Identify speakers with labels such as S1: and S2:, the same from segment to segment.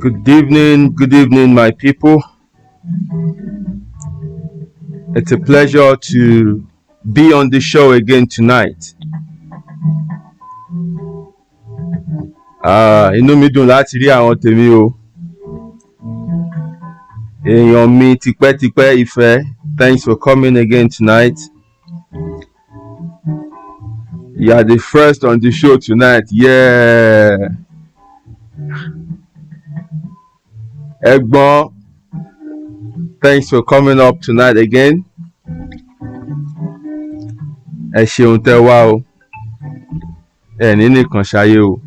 S1: Good evening, my people. It's a pleasure to be on the show again tonight. Inú mi dùn láti rí àwọn tèmi o. Èèyàn mi tipẹ́tipẹ́ Ìfẹ́, thanks for coming again tonight. You are the first on the show tonight, yeah. Ẹ̀gbọ́n, thanks for coming up tonight again. Ẹ ṣeun tẹ́ wá o. Ẹ ní nìkan ṣayé o.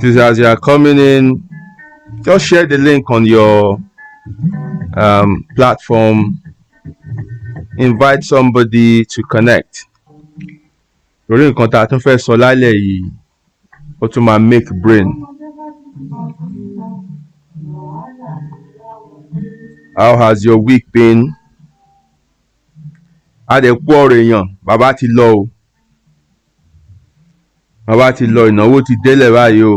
S1: Please, as you are coming in, just share the link on your platform. Invite somebody to connect. Lórí nǹkan tá a tún fẹ́ sọ lálẹ́ yìí, ó tún máa make brain. How has your week been? Adẹ̀kú ọ̀rọ̀ èèyàn, bàbá ti lọ o. bàbá ti lọ ìnáwó ti délẹ̀ báyìí o.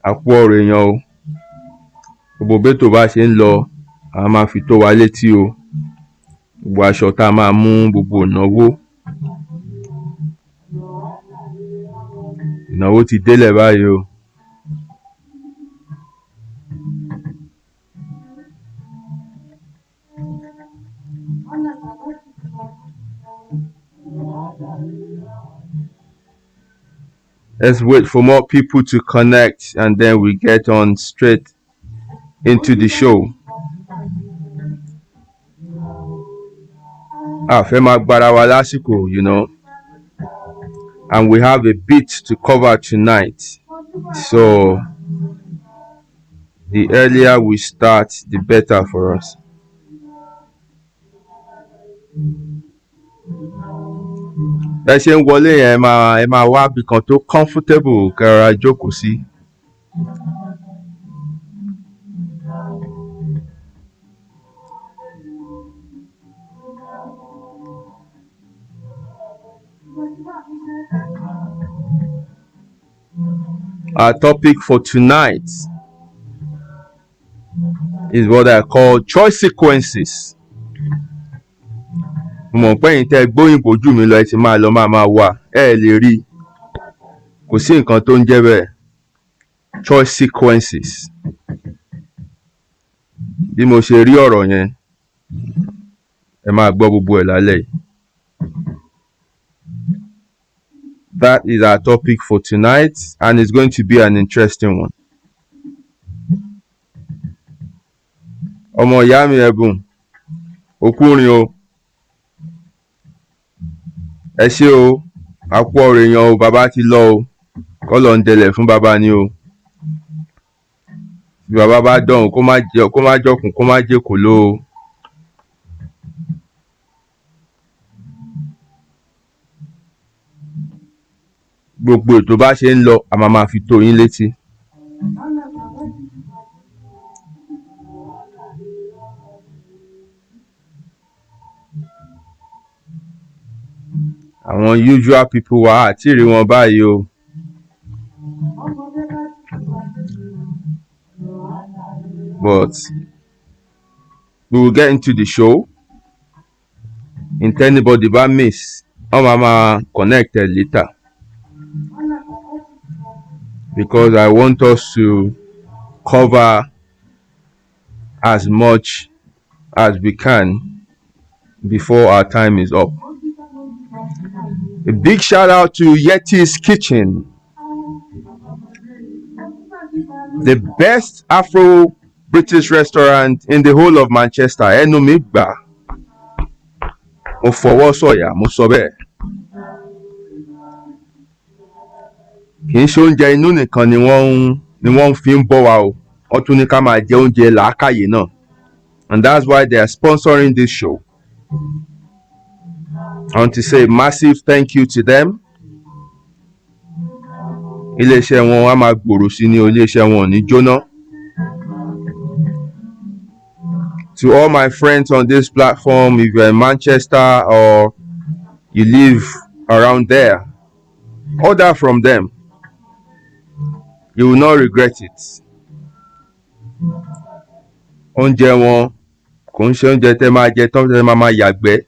S1: àpò ọ̀rọ̀ èèyàn o. gbogbo bẹ́tò bá ṣe ń lọ a máa fi tó wa létí o. gbogbo aṣọ tá a máa mú, gbogbo ìnáwó ti délẹ̀ báyìí o. Let's wait for more people to connect and then we get on straight into the show. Fẹ́ máa gbára wa lásìkò, you know, and we have a bit to cover tonight. So the earlier we start, the better for us. Ẹ ṣe ń wọlé yẹn ẹ máa wá bí kan tó comfortable kẹ́ra jókòó sí. Our topic for tonight is what I call choice sequences. Mo mọ̀ pé ẹ̀yin tẹ́ gbóyìnbó jù mí lọ ẹ ti máa lọ máa wà ẹ lè rí. Kò sí nǹkan tó ń jẹ́ bẹ́ẹ̀. Choice sequences. Bí mo ṣe rí ọ̀rọ̀ yẹn ẹ máa gbọ́ gbogbo ẹ̀ lálẹ́ yìí. That is our topic for tonight and it's going to be an interesting one. Ọmọ ìyá mi Ẹ̀bùn, òkúrin o. Ẹ ṣé o, àpò ọ̀rọ̀ èèyàn o, bàbá ti lọ o. Kọ́lọ̀ ń dẹlẹ̀ fún bàbá ni o. Bí bàbá bá dọ̀hùn kó má jọkùn kó má jẹ́kò ló o. Gbogbo ètò bá ṣe ń lọ a máa fi tó yín létí. Àwọn usual people wà àti rí wọn báyìí o. But we will get into the show. If anybody bá miss, wọ́n máa connect later. Because I want us to cover as much as we can before our time is up. A big shout out to Yettis Kitchen, the best Afro-British restaurant in the whole of Manchester. Ẹnu mi gbà, mo fọwọ́ sọ̀yà, mo sọ bẹ́ẹ̀. Kì í ṣe oúnjẹ inú nìkan ni wọ́n fi ń bọ́ wa o. Wọ́n tún ní ká máa jẹ oúnjẹ làákàyè náà. And that's why they are sponsoring this show. I want to say a massive thank you to them. Iléeṣẹ́ wọn á máa gbòòrò sí ní iléeṣẹ́ wọn ò ní jóná. To all my friends on this platform, if you're in Manchester or you live around there, order from them. You will not regret it. Oúnjẹ wọn kò ń ṣe oúnjẹ tẹ́ máa jẹ tán tẹ́ máa yàgbẹ́.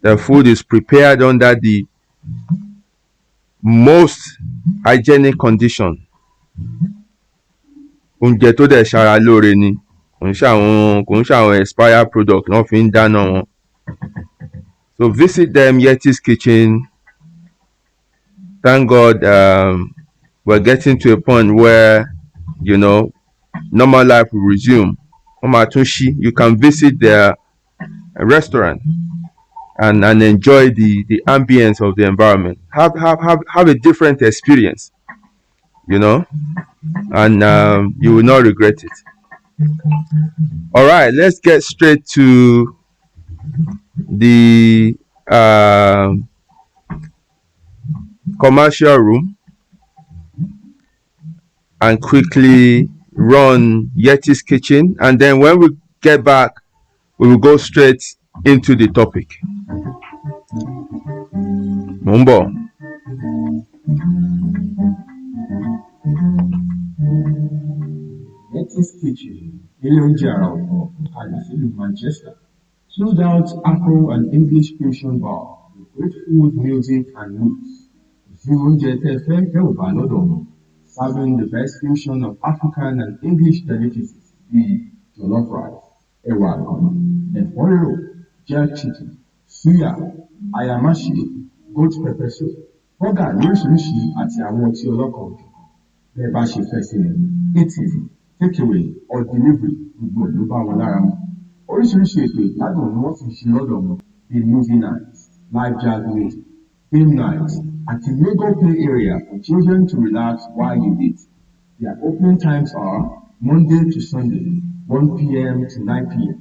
S1: The food is prepared under the most hygienic condition. Oúnjẹ tó dẹ̀ ṣara lóore ni. Kò ń ṣàwọn expired product náà fi ń dáná wọn. So visit them, Yettis Kitchen. Thank God we're getting to a point where, you know, normal life will resume. You can visit their restaurant and enjoy the ambience of the environment. Have a different experience, you know, and you will not regret it. All right, let's get straight to the commercial room and quickly run Yettis Kitchen, and then when we get back we will go straight into the topic. Mò ń bọ̀.
S2: Yettis Kitchen, ilé oúnjẹ àrà ọ̀tọ̀ kalẹ̀ sílùú Manchester. Chilled out Afro and English fusion bar with great food, music and meats. Ìṣirò oúnjẹ tẹ́ fẹ́ tẹ́ ò bá lọ́dọ̀ wọn. Serving the best fusion of African and English delicacies bíi jollof rice, ẹ̀wà àgànyìn, ẹ̀fọ́ rírò, jerk chicken, suya, ayamashi, goat pepper soup, bọ́gà lóríṣiríṣi àti àwọn ọtí ọlọ́kan òjọ̀kan. Bẹ́ẹ̀ bá ṣe fẹ́ sí ni, eating, takeaway or delivery gbogbo ẹ̀ ló bá wọn lára mu. Oríṣiríṣi ètò ìgbádùn ni wọ́n ti ṣe lọ́dọ̀ wọn bíi movie night, live jazz music, game night àti Lego play area for children to relax while you eat. Their opening times are Monday to Sunday, 1 p.m. to 9 p.m.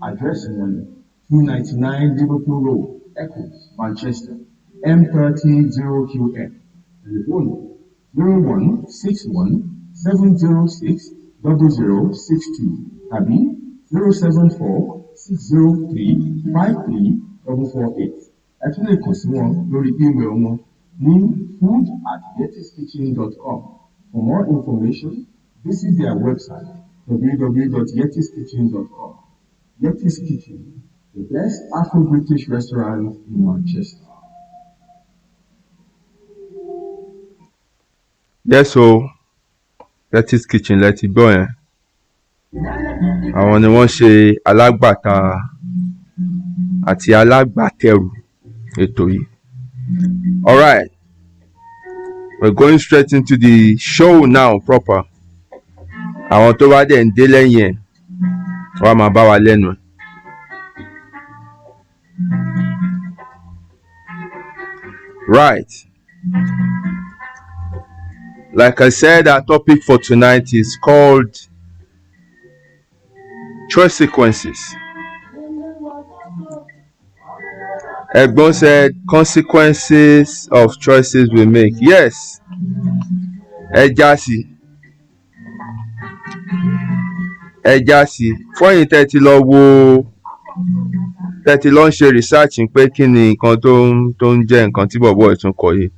S2: Address wọn ni 299 Liverpool Road, Eccles, Manchester, M300QF. Telephone 0161 706 0062 tàbí 074 603 53448. Ẹ tún lè kàn sí wọn lórí email wọn ní food@yettiskitchen.com. For more information, visit their website www.yettiskitchen.com. Yettis Kitchen, the best Afro-British restaurant in Manchester.
S1: Yes, so Yettis Kitchen lẹ ti gbọ́ yẹn. Àwọn ni wọ́n ṣe alágbàtà àti alágbàtẹrù ètò yìí. Alright, we're going straight into the show now proper. Àwọn tó bá dẹ̀ ń dé lẹ́yìn ẹ̀ wọ́n á máa bá wa lẹ́nu ẹ̀. Right. Like I said, our topic for tonight is called choice sequences. Egbon said consequences of choices we make. Yes. Ejasi. Fún ẹ̀yin tẹ́ ti lọ wo tẹ́ ti lọ ń ṣe research pé kí ni nǹkan tó ń jẹ́ nǹkan tí bọ̀bọ̀ ìtún kọ yìí.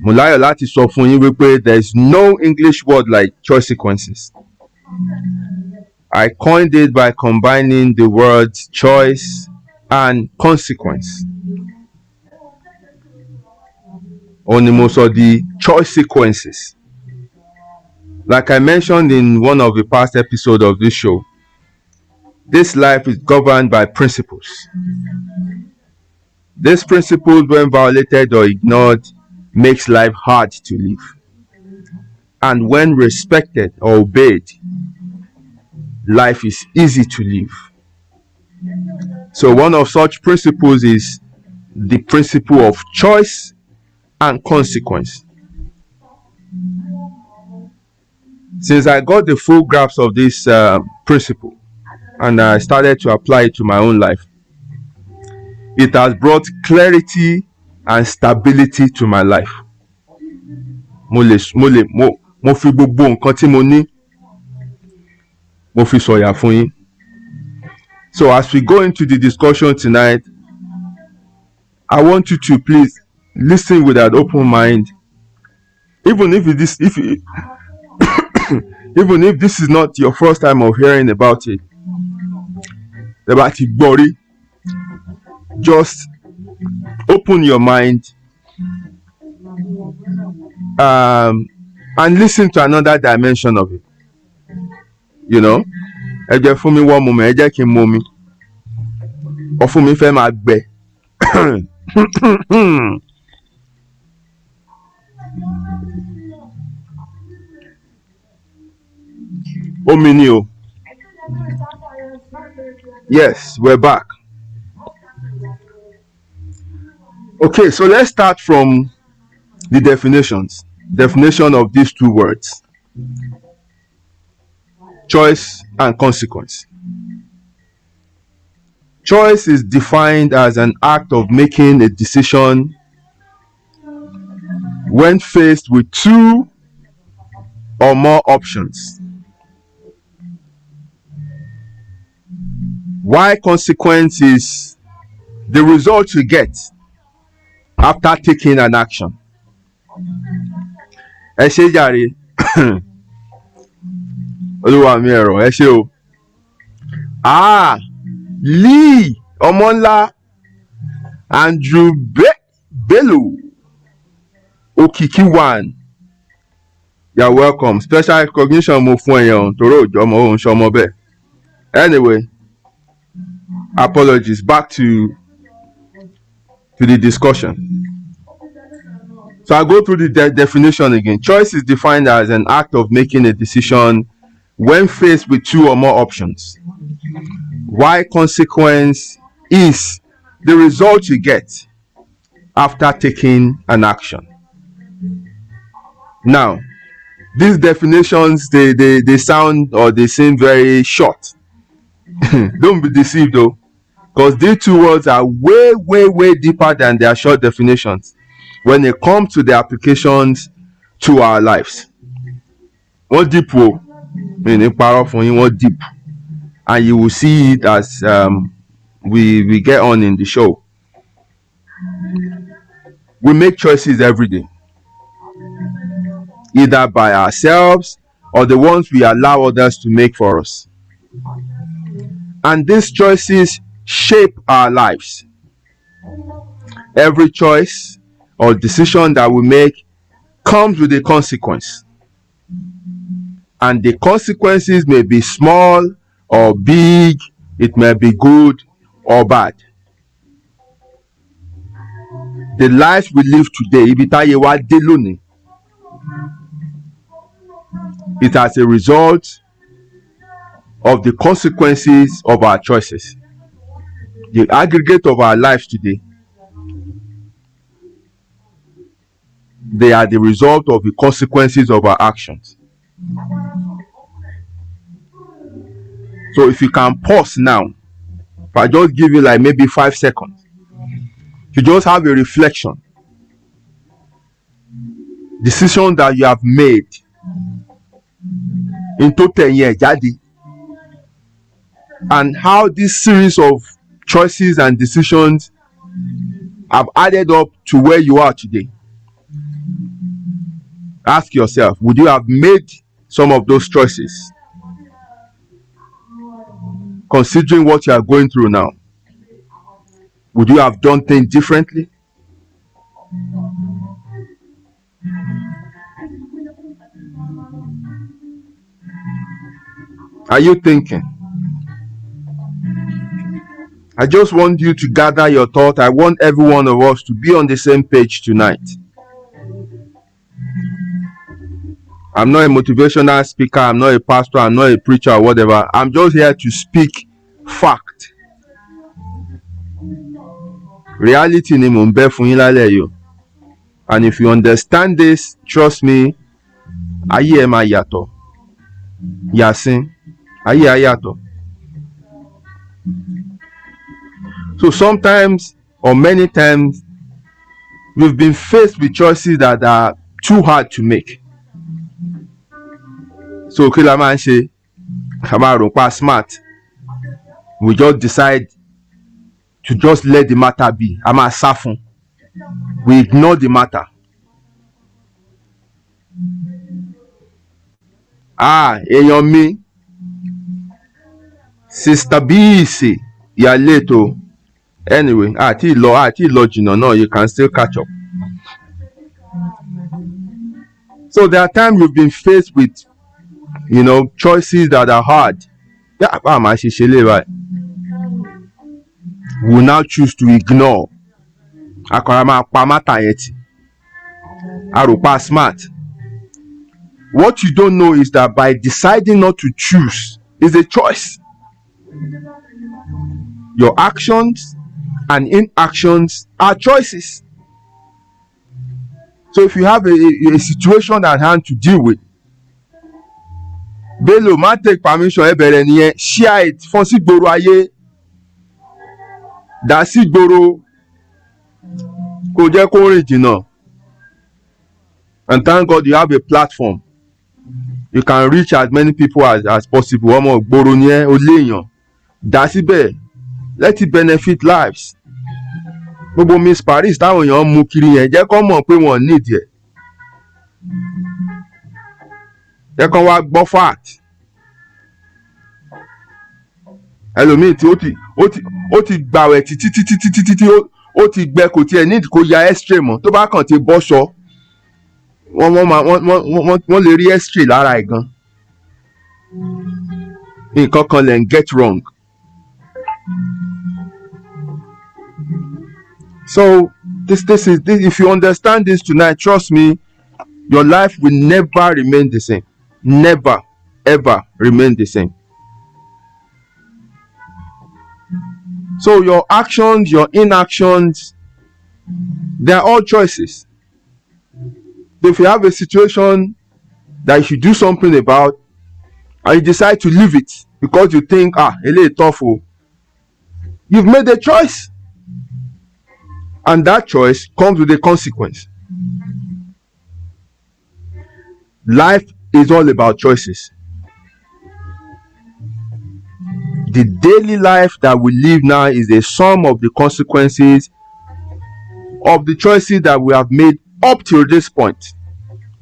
S1: Mo láyọ̀ láti sọ fún yín wípé there is no English word like choice sequences. I coined it by combining the words choice and consequence. Òun ni mo sọ di choice sequences. Like I mentioned in one of the past episodes of this show, this life is governed by principles. These principles, when violated or ignored, makes life hard to live. And when respected or obeyed, life is easy to live. So one of such principles is the principle of choice and consequence. Since I got the full grasp of this principle and I started to apply it to my own life, it has brought clarity and stability to my life. Mo fi gbogbo nǹkan tí mo ní mo fi sọ̀yà fún yín. So as we go into the discussion tonight, I want you to please listen with an open mind. Even if this is not your first time of hearing about it, just open your mind and listen to another dimension of it. You know, ẹ jẹ́ fún mi one moment, ẹ jẹ́ kí n mú mi. Ọ̀fun mi fẹ́ máa gbẹ. Omi ni o. Yes, we're back. Okay, so let's start from the definitions. Definition of these two words: choice and consequence. Choice is defined as an act of making a decision when faced with two or more options. While consequence is the result you get after taking an action. Ẹ ṣé jàre. Olúwa mi ẹ̀rọ, ẹ ṣé o. Lee Ọmọńlá, Andrew Bello, Okiki One, you're welcome. Special recognition mo fún ẹ̀yàn tòró òjò ọmọ òun ṣọmọ bẹ́ẹ̀. Anyway, apologies. Back to the discussion. So I go through the definition again. Choice is defined as an act of making a decision when faced with two or more options. Why consequence is the result you get after taking an action. Now, these definitions, they sound or they seem very short. Don't be deceived though, because these two words are way deeper than their short definitions when it comes to the applications to our lives. What deep wo? What deep? And you will see it as we get on in the show. We make choices every day, either by ourselves or the ones we allow others to make for us. And these choices shape our lives. Every choice or decision that we make comes with a consequence. And the consequences may be small or big, it may be good or bad. The life we live today, it as a result of the consequences of our choices. The aggregate of our lives today, they are the result of the consequences of our actions. So if you can pause now, if I just give you like maybe 5 seconds, to just have a reflection, decision that you have made into 10 years, Jadi, and how this series of choices and decisions have added up to where you are today. Ask yourself, would you have made some of those choices? Considering what you are going through now, would you have done things differently? Are you thinking? I just want you to gather your thought. I want every one of us to be on the same page tonight. I'm not a motivational speaker. I'm not a pastor. I'm not a preacher or whatever. I'm just here to speak fact. Reality ni mo ń bẹ fún yín lálẹ́ yìí. And if you understand this, trust me, ayé ẹ máa yàtọ̀. Yasin, ayé á yàtọ̀. So sometimes or many times we've been faced with choices that are too hard to make. So kí la máa ń ṣe? Ká máa rò pa smart. We just decide to just let the matter be. A máa sá fún. We ignore the matter. Èèyàn mi, Sister BC, you're late o. Anyway, àti lọ jìnnà náà, you can still catch up. So there are times you've been faced with, choices that are hard. We will now choose to ignore. Smart. What you don't know is that by deciding not to choose is a choice. Your actions and inactions are choices. So if you have a situation at hand to deal with, Bello, ma take permission ebere niyen, share it fún sí gboro ayé, dá sí gboro, kò jẹ́ kó rìn jìnnà. And thank God you have a platform. You can reach as many people as possible. Ọmọ gboro ni ẹ́, o léèyàn. Dá síbẹ̀, let it benefit lives. gbogbo Miss Paris táwọn èèyàn mú kiri yẹn jẹ́ kó mọ̀ pé wọ́n nídìí ẹ̀, jẹ́ kó wá gbọ́ fact. ẹlòmíì tí ó ti gbàwẹ̀ títí ó ti gbẹ kò tiẹ̀ nídìí kó ya x-ray mọ́, tó bá kàn ti bọ́ṣọ wọ́n lè rí x-ray lára ẹ̀ gan. nǹkan kan lè ń get wrong. So this if you understand this tonight, trust me, your life will never remain the same. Never, ever remain the same. So your actions, your inactions, they are all choices. If you have a situation that you should do something about, and you decide to leave it because you think, it's tough, you've made a choice. And that choice comes with a consequence. Life is all about choices. The daily life that we live now is a sum of the consequences of the choices that we have made up till this point,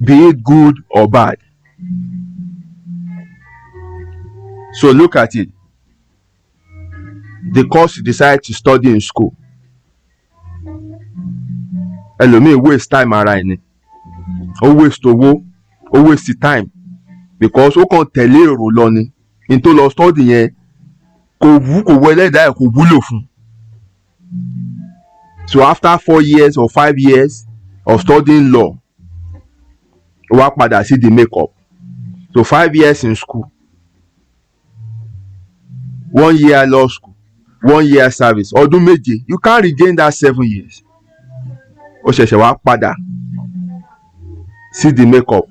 S1: be it good or bad. So look at it. The course you decide to study in school, ẹlòmíì waste time ara ẹni, ó waste owó, ó waste time because ó kàn tẹ̀lé èrò lọ ni, in tó lọ study yẹn kò wọ ẹlẹ́dàá ẹ̀ kò wúlò fún. So after 4 years or 5 years of studying law, ó wá padà sí the makeup. So 5 years in school, 1 year law school, 1 year service, ọdún méje, you can't regain that 7 years. Ó ṣẹ̀ṣẹ̀ wá padà sí the makeup.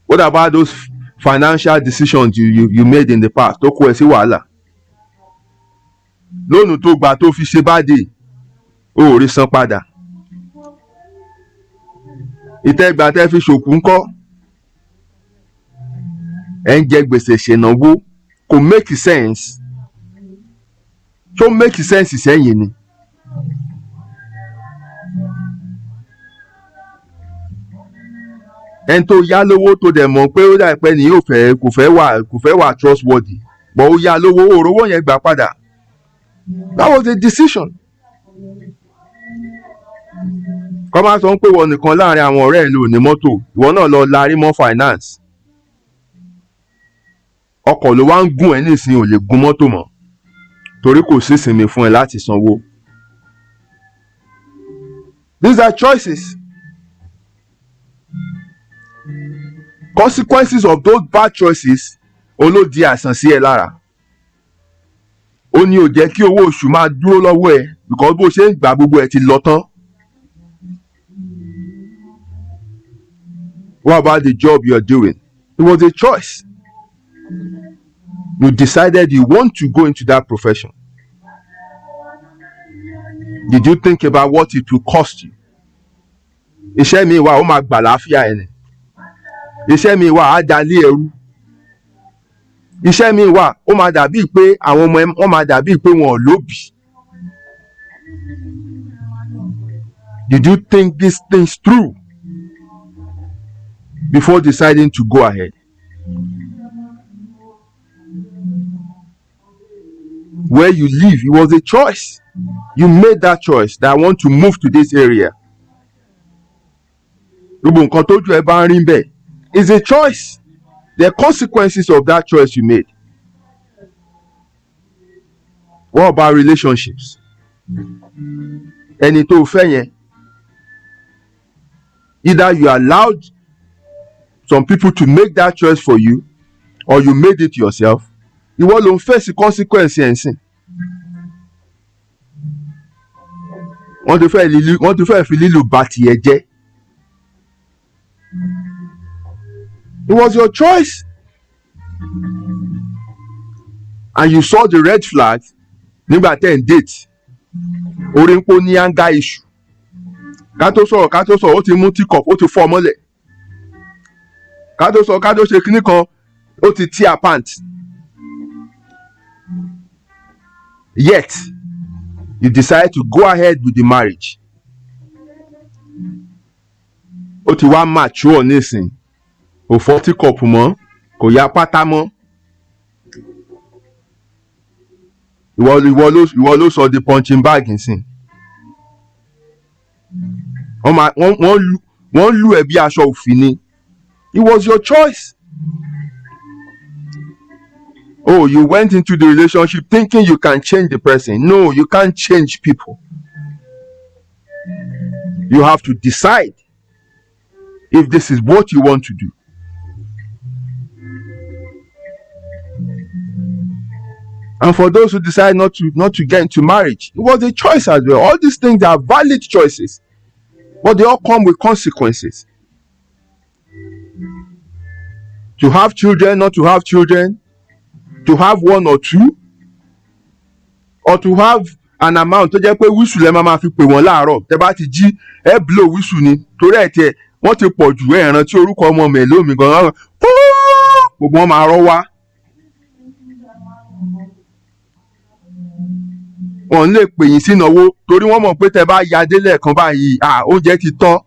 S1: What about those financial decisions you made in the past tó kó ẹ sí wàhálà? Lónìí tó gbà tó fi ṣe báde, ó rí san padà. Ìtẹ́gbà tẹ́ fi ṣòkú ńkọ́, ẹ̀ ń jẹ gbèsè ṣènáwó, kò make sense. Tó make sense sẹ́yìn ni. Ẹni tó yá lówó tó dẹ̀ mọ̀ pé ó dà pé ní kò fẹ́ wà trustworthy, but ó yá lówó, òrówó yẹn gbà padà. That was a decision. Kọ́ máa sọ pé wọ́n nìkan láàrin àwọn ọ̀rẹ́ ẹ̀ lò ní mọ́tò, ìwọ náà lọ larí mọ́ finance. Ọkọ̀ ló wá ń gùn ẹ́ nísìnyí, ò lè gun mọ́tò mọ́ torí kò sí ìsinmi fún ẹ láti sanwó. These are choices. Consequences of those bad choices olódi àìsàn sí ẹ lára. Ó ní ò jẹ́ kí owó oṣù máa dúró lọ́wọ́ ẹ because bó ṣe ń gbà gbogbo ẹ ti lọ tán. What about the job you are doing? It was a choice. You decided you want to go into that profession. Did you think about what it will cost you? Iṣẹ́ mi wà ó máa gbà láfíà ẹni. Iṣẹ́ mi wà á dalé ẹrú. Iṣẹ́ mi wà ó máa dàbí pé àwọn ọmọ wọn máa dàbí pé wọn ò lóbìí. Did you think these things through before deciding to go ahead? Where you live, it was a choice. You made that choice that I want to move to this area. Gbogbo nǹkan tójú ẹ bá ń rí bẹ́ẹ̀ is a choice. The consequences of that choice you made. What about relationships? Ẹni tó fẹ́ yẹn, either you allowed some people to make that choice for you or you made it yourself. Ìwọ ló ń face the consequence yẹn sìn. Wọ́n ti fẹ́ fi lílù bá tiẹ̀ jẹ́. It was your choice. And you saw the red flag nígbà tẹ́ ń date. Orí ń pò ní anger issue. Ká tó sọ̀rọ̀ ó ti mú teacup ó ti fọ́ mọ́lẹ̀. Ká tó ṣe kíní kan ó ti tear pant. Yet you decide to go ahead with the marriage. Ó ti wá mature nísìn, kò fọ́tí kọ̀pù mọ́, kò ya pátá mọ́. Ìwọ ló sọ di punching bag nsìn. Wọ́n lù ẹ́ bí aṣọ òfì ni. It was your choice. Oh, you went into the relationship thinking you can change the person. No, you can't change people. You have to decide if this is what you want to do. And for those who decide not to get into marriage, it was a choice as well. All these things are valid choices, but they all come with consequences. To have children, not to have children, to have one or two, or to have an amount tó jẹ́ pé wíṣù lẹ́ máa fi pè wọ́n láàárọ̀ tẹ́ bá ti jí ẹ blow wíṣù ni torí ẹ̀ tiẹ̀ wọ́n ti pọ̀ jù ẹ̀ràn tí orúkọ ọmọ mẹ́lò mi gan-an gbogbo wọn máa rọ́ wá. Wọ́n lè pè yín sínáwó torí wọ́n mọ̀ pé tẹ́ bá ya délẹ̀ kan báyìí oúnjẹ ti tán.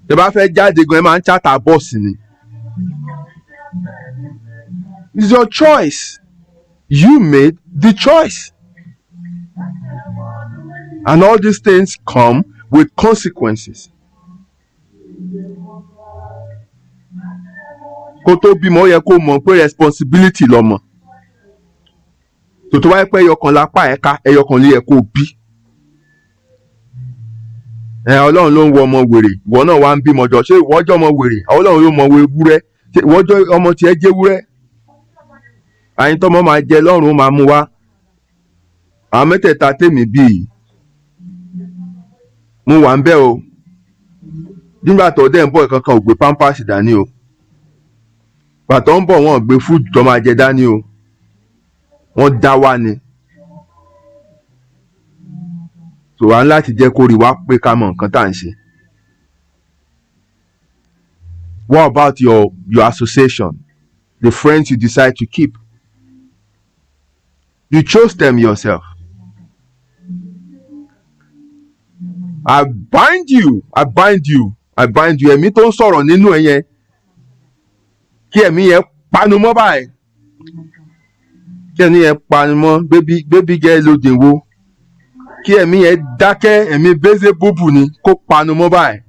S1: Tẹ́ bá fẹ́ jáde gan ẹ máa ń chata bọ́ọ̀sì ni. It's your choice. You made the choice. And all these things come with consequences. Kó tó bímọ ó yẹ kó mọ̀ pé responsibility lọ́mọ. Tó wáyé pé ẹyọkan lápá ẹ̀ka ẹyọkan lè yẹ kó bí. Ọlọ́run ló ń wọ ọmọ wèrè ìwọ náà wá ń bímọ jọ ṣé ìwọ jọ ọmọ wèrè Ọlọ́run ló mọ ewúrẹ́ ṣé ìwọ jọ ọmọ tiẹ̀ jẹ́ ewúrẹ́. Àyìn tọ́mọ máa jẹ lọ́rùn ó máa mú wá. Àwọn mẹ́tẹ̀ẹ̀ta tèmi bíi mo wà ń bẹ̀ o. Nígbà tó dẹ̀ ń bọ̀ kankan ò gbé pampers dání o. Pàtó ń bọ̀ wọ́n gbé food tó máa jẹ dání o. Wọ́n dá wá ni. So wà láti jẹ́ kó rí wá pé ká mọ nǹkan tá à ń ṣe. What about your association? The friends you decide to keep? You chose them yourself. I bind you. Ẹ̀mí tó ń sọ̀rọ̀ nínú ẹ yẹn. Kí ẹ̀mí yẹn panu mọ́ báyìí. Kí ẹ̀mí yẹn panu mọ́ baby girl lóde wo. Kí ẹ̀mí yẹn dákẹ́ ẹ̀mí bẹ́sẹ̀ búbù ni kó panu mọ́ báyìí.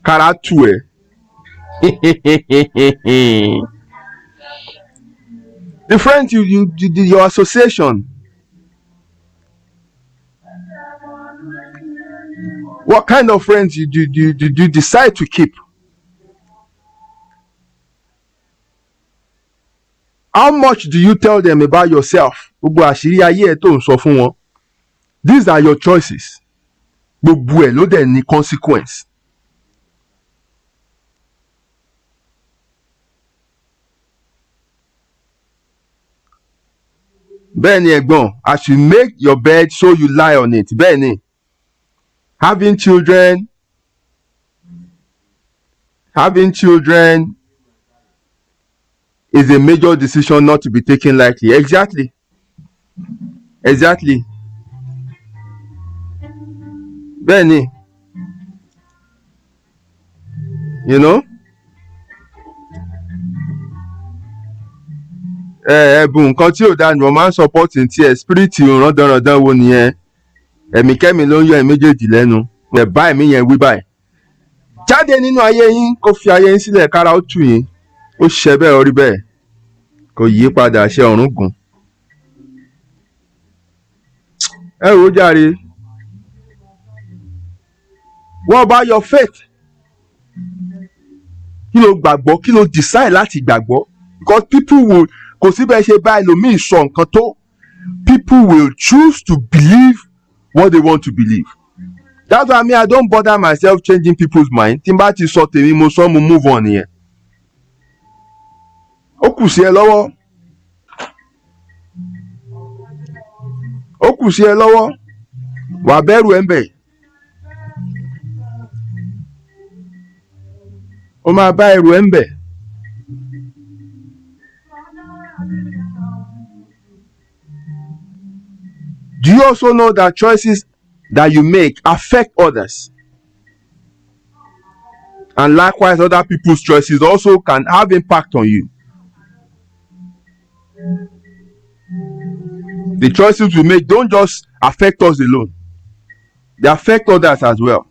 S1: Kára tù ẹ́. The friends your association. What kind of friends do you decide to keep? How much do you tell them about yourself? Gbogbo àṣírí ayé ẹ tó ń sọ fún wọn. These are your choices. Gbogbo ẹ̀ ló dẹ̀ ní consequence. Bẹ́ẹ̀ni ẹ̀gbọ́n, as you make your bed so you lie on it. Bẹ́ẹ̀ni, having children is a major decision not to be taken lightly. Exactly. Bẹ́ẹ̀ni, you know. Ẹ̀bùn nǹkan tí ò dáa ni wọ́n máa ń support ti ẹ̀ spirit ìran dandan wo nìyẹn. Ẹ̀mí kẹ́mi ló ń yọ ẹ̀ méjèèjì lẹ́nu. Ẹ̀ bá ẹ̀mí yẹn wí báyìí. Jáde nínú ayé yín kó fi ayé yín sílẹ̀ kára ó tù yín. Ó ṣe bẹ́ẹ̀ orí bẹ́ẹ̀. Kò yí padà ṣe ọ̀run gùn. Ẹ wò ó jàre. What about your faith? Kí ló gbàgbọ́? Kí ló decide láti gbàgbọ́? Because people will kò síbẹ̀ ṣe bá ẹlòmíì sọ nǹkan tó. People will choose to believe what they want to believe. That's why I don't bother myself changing people's mind. Tí n bá ti sọ tèmi mo sọ mo move on nìyẹn. Ó kù sí ẹ lọ́wọ́. Wà bẹ̀rù ẹ̀ ń bẹ̀. Ó máa bá ẹrù ẹ̀ ń bẹ̀. Do you also know that choices that you make affect others? And likewise, other people's choices also can have impact on you. The choices we make don't just affect us alone, they affect others as well.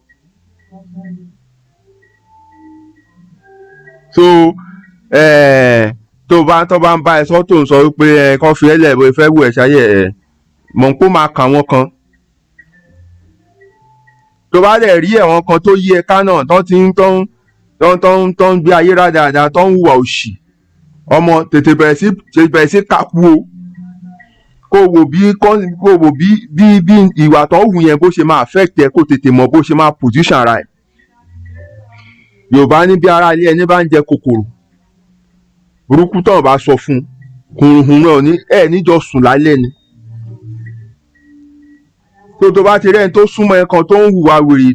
S1: So tó bá ń bá ẹ sọ tó ń sọ wípé kán fi ẹlẹ bó fẹ́ wù ẹ ṣayé ẹ mọ̀ pé ó máa kà wọ́n kan. Tó bá dẹ̀ rí ẹ̀wọ̀n kan tó yí ẹ ká náà tó ń gbé ayé rádaràda tó ń hùwà òṣì, ọmọ tètè bẹ̀rẹ̀ sí kákú o. Kó wò bí ìwà tó hù yẹn bó ṣe máa affect ẹ, kó tètè mọ̀ bó ṣe máa position ara ẹ. Yorùbá ní bí ara ilé ẹni bá ń jẹ kòkòrò burúkú tó bá sọ fún kùnrùn náà ẹ níjọ sùn lálẹ́ ni. Tó bá ti rẹ́ni tó súnmọ́ ẹ kan tó ń hùwà wèrè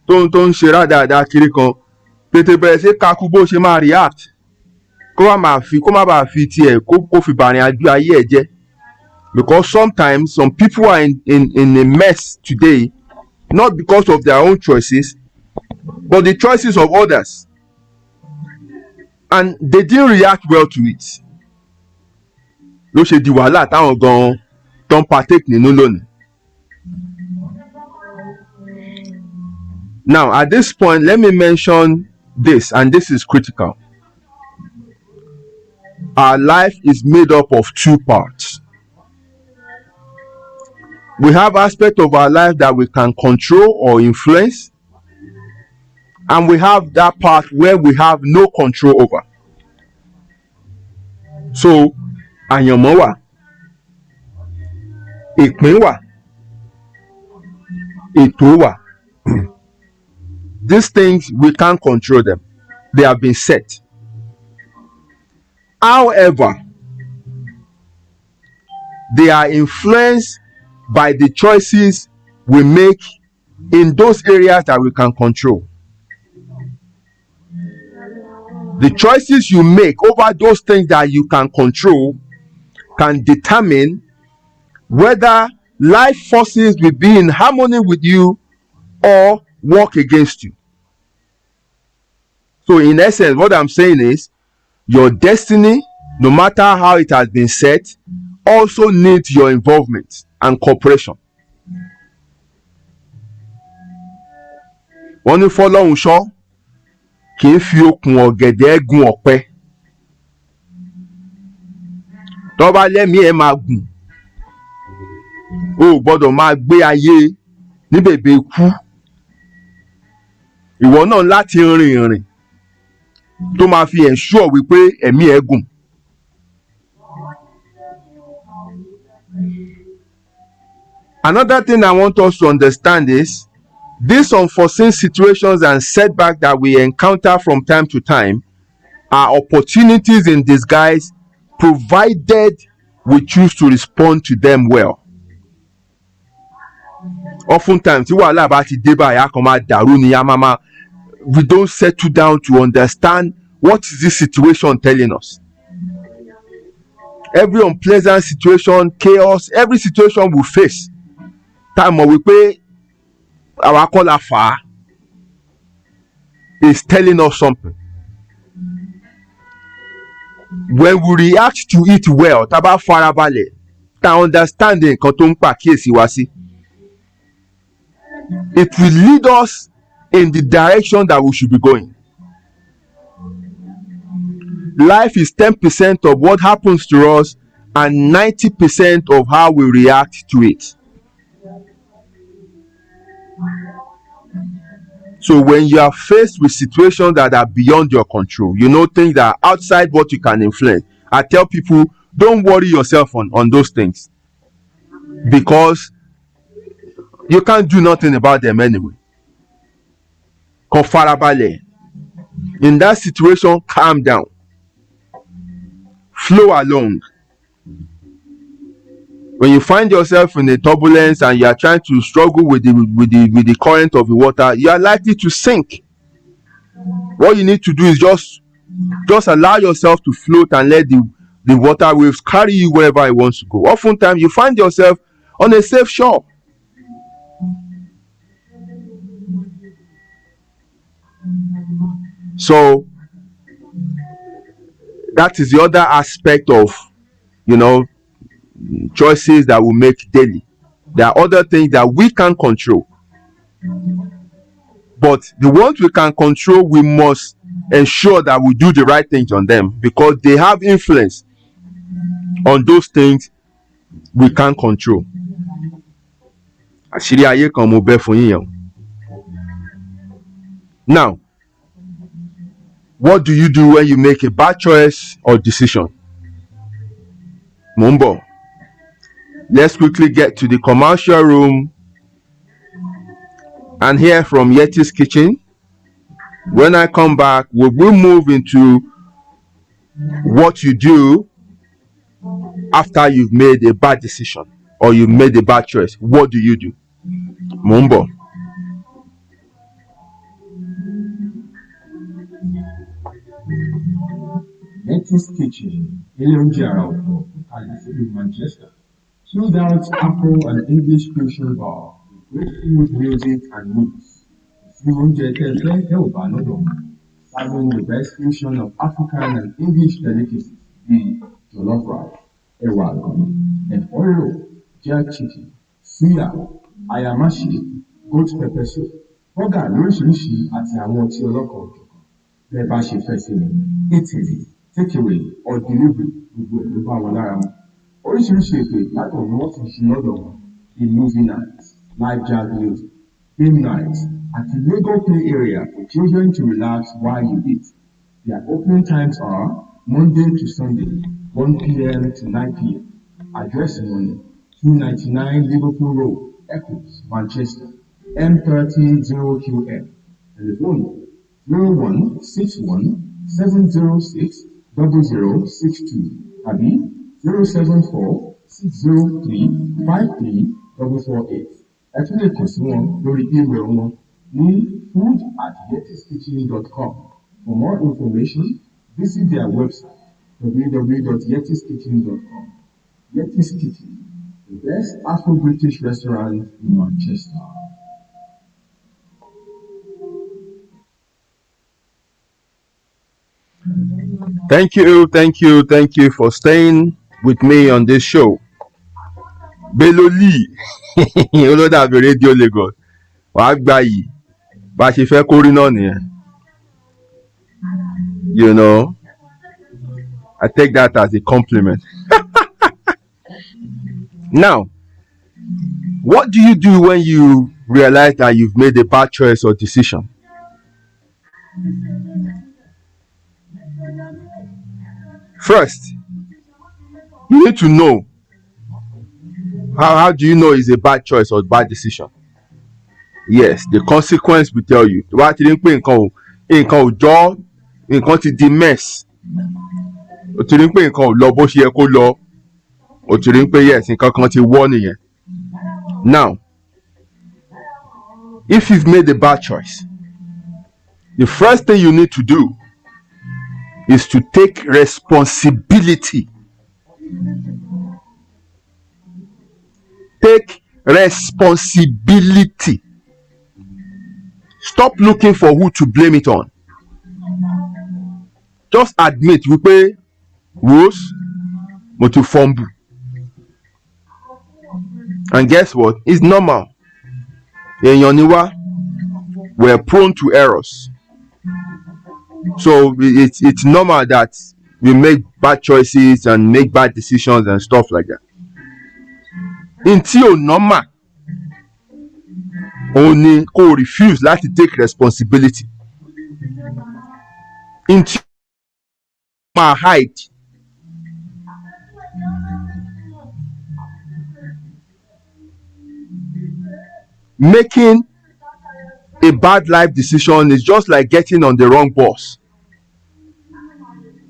S1: tó ń ṣe rádaràda kiri kan, tètè bẹ̀rẹ̀ sí kakú bó ṣe máa react kó má bàa fi tiẹ̀ kó fi bàrìn àjò ayé ẹ̀ jẹ́. Because sometimes some people are in a mess today not because of their own choices but the choices of others, and they didn't react well to it. Ló ṣe di wàhálà táwọn gan tó ń partake nínú lónìí. Now at this point let me mention this, and this is critical. Our life is made up of two parts. We have aspects of our life that we can control or influence, and we have that part where we have no control over. So àyànmọ́ wà, ìpín wà, ètò wà. These things we can't control them. They have been set. However, they are influenced by the choices we make in those areas that we can control. The choices you make over those things that you can control can determine whether life forces will be in harmony with you or work against you. So in essence, what I'm saying is your destiny, no matter how it has been set, also needs your involvement and cooperation. Wọ́n ní fọ́lọ́hun ṣọ́ kì í fi okùn ọ̀gẹ̀dẹ̀ gun ọ̀pẹ. Tó bá lẹ́mìí ẹ̀ máa gùn, o ò gbọ́dọ̀ máa gbé ayé ní bèbè ikú. Ìwọ náà láti rìn ìrìn tó máa fi ensure wípé ẹ̀mí ẹ̀ gùn. Another thing I want us to understand is these unforeseen situations and setbacks that we encounter from time to time are opportunities in disguise, provided we choose to respond to them well. Oftentimes, tí wàhálà bá ti dé báyìí, a kàn máa dàrú ni, we don't settle down to understand what is this situation telling us. Every unpleasant situation, chaos, every situation we face, tá a mọ̀ wípé àwa kọ́ la fà á, is telling us something. When we react to it well, tá a bá farabalẹ̀, tá a understand nǹkan tó ń pàkíyèsí wa sí, it will lead us in the direction that we should be going. Life is 10% of what happens to us and 90% of how we react to it. So when you are faced with situations that are beyond your control, things that are outside what you can influence, I tell people, don't worry yourself on those things, because you can't do nothing about them anyway. Kàn farabalẹ̀. In that situation, calm down. Flow along. When you find yourself in a turbulence and you are trying to struggle with the current of the water, you are likely to sink. What you need to do is just allow yourself to float and let the water waves carry you wherever it wants to go. Oftentimes you find yourself on a safe shore. So that is the other aspect of, choices that we make daily. There are other things that we can control, but the ones we can control, we must ensure that we do the right things on them, because they have influence on those things we can't control. Àṣírí ayé kan mo bẹ́ fún yín yẹn. Now, what do you do when you make a bad choice or decision? Mo ń bọ̀. Let's quickly get to the commercial room and hear from Yettis Kitchen. When I come back, we will move into what you do after you've made a bad decision or you've made a bad choice. What do you do? Mo ń bọ̀.
S2: Yettis Kitchen, ilé oúnjẹ àrà ọ̀tọ̀ kalẹ̀ sílùú Manchester. Chilled out Afro and English fusion bar with great food, music, and meats. Ìsinmi oúnjẹ tẹ́ ẹ fẹ́ tẹ́ ò bá lọ́dọ̀. Serving the best fusion of African and English delicacies bíi jollof rice, ẹ̀wà àgànyìn, ẹ̀fọ́ rírò, jerk chicken, suya, ayamashi, goat pepper soup, bọ́gà lóríṣiríṣi àti àwọn ọtí ọlọ́kan òjọ̀kan. Bẹ́ẹ̀ bá ṣe fẹ́ sí ni, eating, takeaway or delivery gbogbo ẹ̀ ló bá wọn lára mu. Oríṣiríṣi ètò ìgbádùn ni wọ́n ti ṣe lọ́dọ̀ wọn bíi movie night, live jazz music, game night, àti Lego play area for children to relax while you eat. Their opening times are Monday to Sunday, 1 p.m. to 9 p.m. Address wọn 299 Liverpool Road, Eccles, Manchester, M300QM. Telephone 0161 706 0062 tàbí 074-603-53448. Ẹ tún lè kàn sí wọn lórí email wọn ní food@yettiskitchen.com. For more information, visit their website www.yettiskitchen.com. Yettis Kitchen, the best Afro-British restaurant in Manchester.
S1: Thank you for staying with me on this show. Beloli olódàbí Radio Lagos wàá gbà yìí bá a ṣe fẹ́ kórí náà nìyẹn. I take that as a compliment. Now, what do you do when you realize that you've made a bad choice or decision? First, you need to know. How do you know it's a bad choice or bad decision? Yes, the consequence will tell you. Tó bá ti rí pé nǹkan ò jọ, nǹkan ti di mess. O ti rí pé nǹkan ò lọ bó ṣe yẹ kó lọ. O ti rí pé yes, nǹkan kan ti wọ́ nìyẹn. Now, if you've made a bad choice, the first thing you need to do is to take responsibility. Take responsibility. Stop looking for who to blame it on. Just admit wípé Rose mo ti fumble. And guess what? It's normal. Èèyàn ni wá. We're prone to errors. So it's normal that we make bad choices and make bad decisions and stuff like that. Until normal, only kó refuse láti take responsibility. Until hide. Making a bad life decision is just like getting on the wrong bus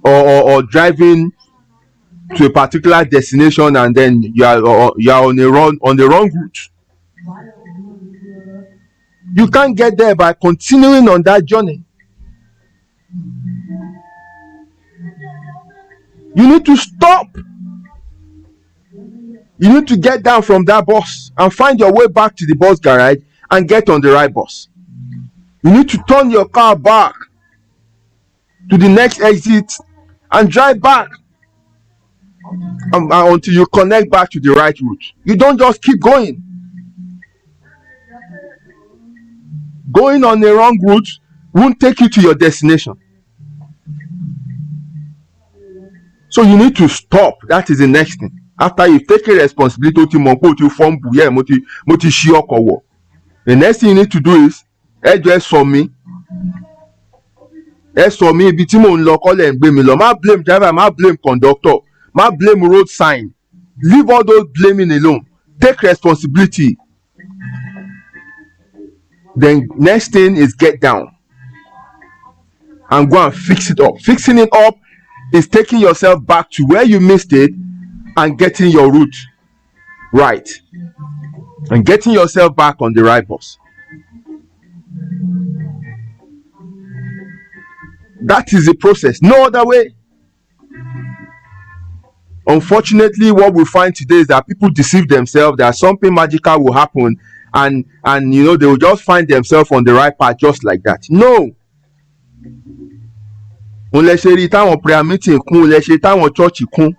S1: or driving to a particular destination and then you are on the wrong route. You can't get there by continuing on that journey. You need to stop You need to get down from that bus and find your way back to the bus garage and get on the right bus. You need to turn your car back to the next exit and drive back until you connect back to the right route. You don't just keep going. Going on the wrong route won't take you to your destination. So you need to stop. That is the next thing. After you've taken responsibility to fumble, the next thing you need to do is just for me. Ibi tí mò ń lọ kọ́ lẹ̀ ń gbé mi lọ. Má blame driver, má blame conductor, má blame road sign. Leave all those blaming alone. Take responsibility. Then next thing is get down and go and fix it up. Fixing it up is taking yourself back to where you missed it and getting your route right and getting yourself back on the right bus. That is the process. No other way. Unfortunately, what we find today is that people deceive themselves that something magical will happen and they will just find themselves on the right path just like that. No. Unless you táwọn prayer meeting kún, unless you táwọn church kún.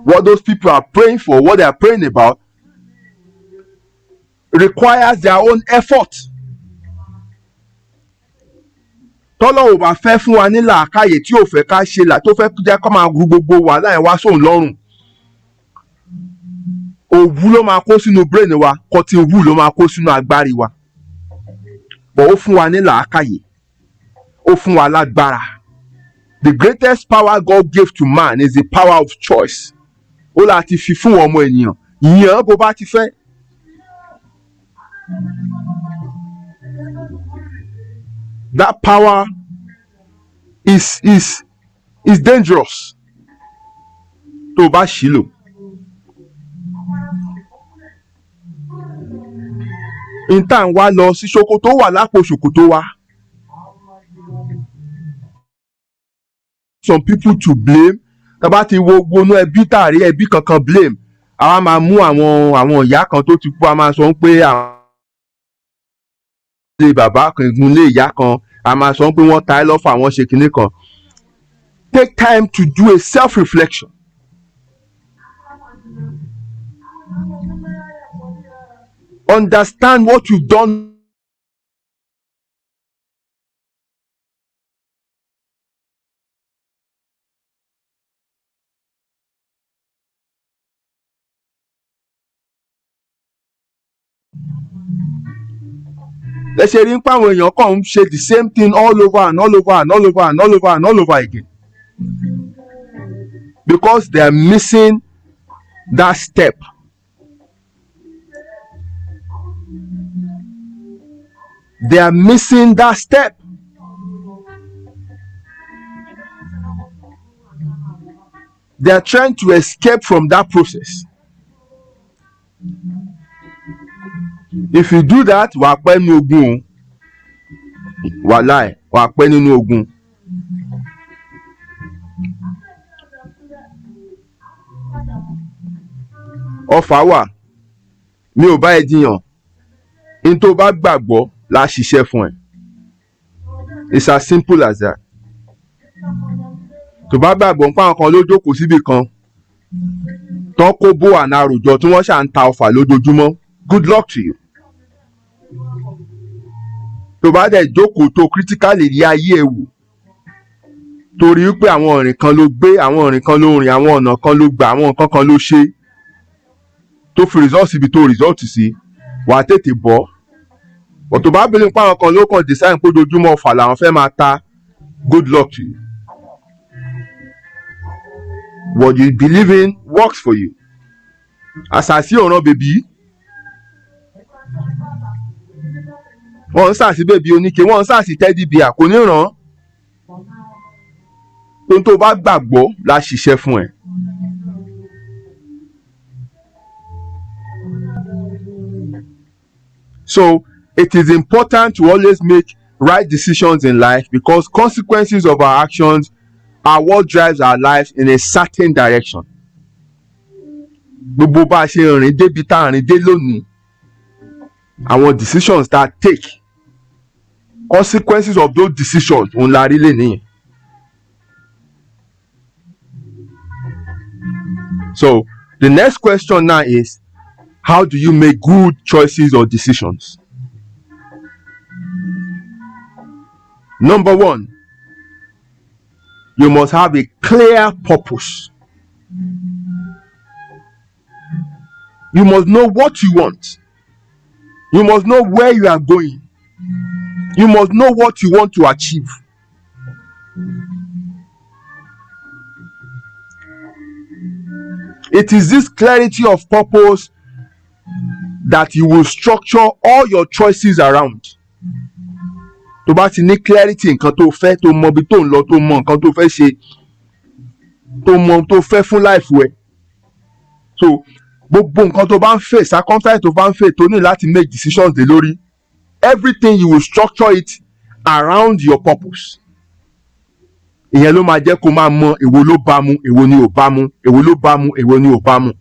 S1: What those people are praying for, what they are praying about, requires their own effort. Tọ́lọ́ ò bá fẹ́ fún wa ní làákàyè tí ò fẹ́ ká ṣe là tó fẹ́ jẹ́ kó máa ru gbogbo wa láì wá sóun lọ́rùn. Òwú ló máa kó sínú brain wa, cotton wool ló máa kó sínú agbárí wa. But ó fún wa ní làákàyè, ó fún wa lágbára. The greatest power God gave to man is the power of choice. Ó láti fi fún ọmọ ènìyàn. Yàn bó bá ti fẹ́. That power is dangerous. Tó bá ṣì lò. Ìta ń wá lọ sí ṣòkòtò wà lápò ṣòkòtò wa. Some people to blame. Tá bá ti wo gbónú ẹbí tàrí ẹbí kankan blame. Àwa máa mú àwọn ìyá kan tó ti kú, a máa sọ pé àwọn ilé bàbá kan ilé ìyá kan, a máa sọ pé wọ́n ta ẹ́ lọ́fà wọ́n ṣe kinní kan. Take time to do a self-reflection. Understand what you've done. Let's say rí pé àwọn èèyàn kàn ń ṣe the same thing all over and all over and all over and all over and all over again. Because they are missing that step. They are missing that step. They are trying to escape from that process. If you do that, wà pẹ́ nínú ogun. Wàláì, wà pẹ́ nínú ogun. Ọfà wà, mi ò bá ẹ jiyàn. In tó bá gbàgbọ́ la ṣiṣẹ́ fún ẹ. It's as simple as that. Tó bá gbàgbọ́ pé àwọn kan ló jókòó síbì kan tán kó bó àná àròjọ tí wọ́n ṣà ń ta ọfà lójoojúmọ́. Good luck to you. Tó bá dẹ̀ jókòó tó critically rí ayé ẹ wò torí pé àwọn ìrìn kan ló gbé, àwọn ìrìn kan ló rìn, àwọn ọ̀nà kan ló gbà, àwọn nǹkan kan ló ṣe tó fi result síbi tó result sí, wàá tètè bọ́. But tó bá believe pé àwọn kan ló kàn decide pé ojoojúmọ́ ọfà làwọn fẹ́ máa ta, good luck to you. What you believe in works for you. Àṣàsí ọ̀ràn bèbí. Wọ́n ń sàsí bèbí oníke, wọ́n ń sàsí tẹ́dí bíà, kò ní ràn. Ohun tó bá gbàgbọ́ la ṣiṣẹ́ fún ẹ. So it is important to always make right decisions in life because consequences of our actions are what drives our lives in a certain direction. gbogbo bá a ṣe rìn débi tá a rìn dé lónìí, àwọn decisions tá a take, consequences of those decisions òun la rí lè nìyẹn. So the next question now is, how do you make good choices or decisions? Number one, you must have a clear purpose. You must know what you want. You must know where you are going. You must know what you want to achieve. It is this clarity of purpose that you will structure all your choices around. Tó bá ti ní clarity nǹkan tó fẹ́, tó mọ ibi tó ń lọ, tó mọ nǹkan tó fẹ́ ṣe, tó mọ tó fẹ́ fún life ẹ. So gbogbo nǹkan tó bá ń fẹ́, circumstance tó bá ń fẹ́, tó ní láti make decisions lé lórí, everything you will structure it around your purpose. Ìyẹn ló máa jẹ́ kó máa mọ èwo ló bá mu, èwo ni ò bá mu, èwo ló bá mu, èwo ni ò bá mu.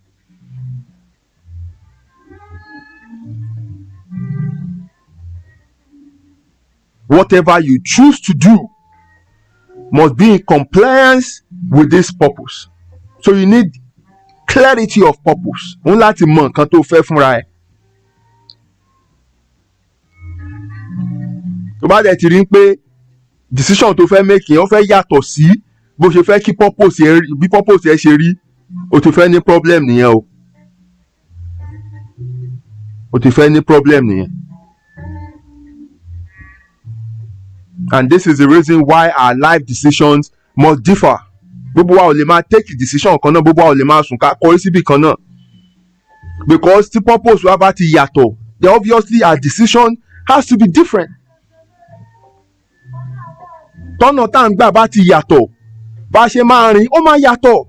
S1: Whatever you choose to do must be in compliance with this purpose. So you need clarity of purpose. Òun láti mọ nǹkan tó fẹ́ fúnra ẹ̀. Tó bá dẹ̀ ti rí pé decision tó fẹ́ make yẹn ó fẹ́ yàtọ̀ sí bó ṣe fẹ́ kí purpose yẹn rí, bí purpose yẹn ṣe rí, o ti fẹ́ ní problem nìyẹn o. O ti fẹ́ ní problem nìyẹn. And this is the reason why our life decisions must differ. Gbogbo wa ò lè máa take decision kan náà, gbogbo wa ò lè máa sùn ká kọrí síbì kan náà. Because tí purpose wa bá ti yàtọ̀, then obviously our decision has to be different. Tọ́nà tá à ń gbà bá ti yàtọ̀, bá ṣe máa rìn ó máa yàtọ̀.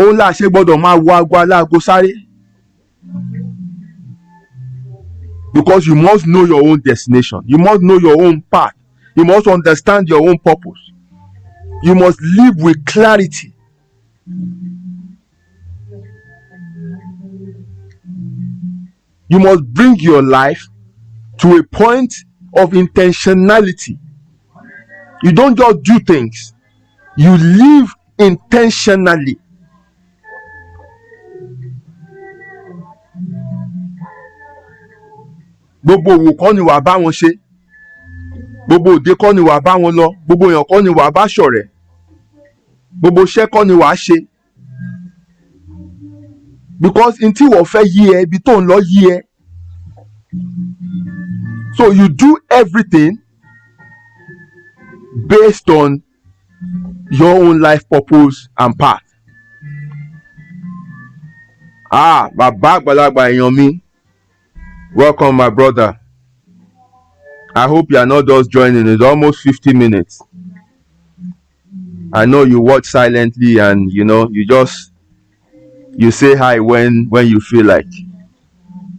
S1: Òun là ṣe gbọ́dọ̀ máa wo aago aláago sáré. Because you must know your own destination. You must know your own path. You must understand your own purpose. You must live with clarity. You must bring your life to a point of intentionality. You don't just do things. You live intentionally. Gbogbo òwò kọ́ ni wàá bá wọn ṣe, gbogbo òde kọ́ ni wàá bá wọn lọ, gbogbo èèyàn kọ́ ni wàá bá ṣọ̀rẹ́, gbogbo iṣẹ́ kọ́ ni wàá ṣe. Because n tí wọ́n fẹ́ yí ẹ, ibi tó ń lọ yí ẹ. So you do everything based on your own life purpose and path. Bàbá àgbàlagbà èèyàn mi. Welcome, my brother. I hope you are not just joining. It's almost 50 minutes. I know you watch silently and you say hi when you feel like.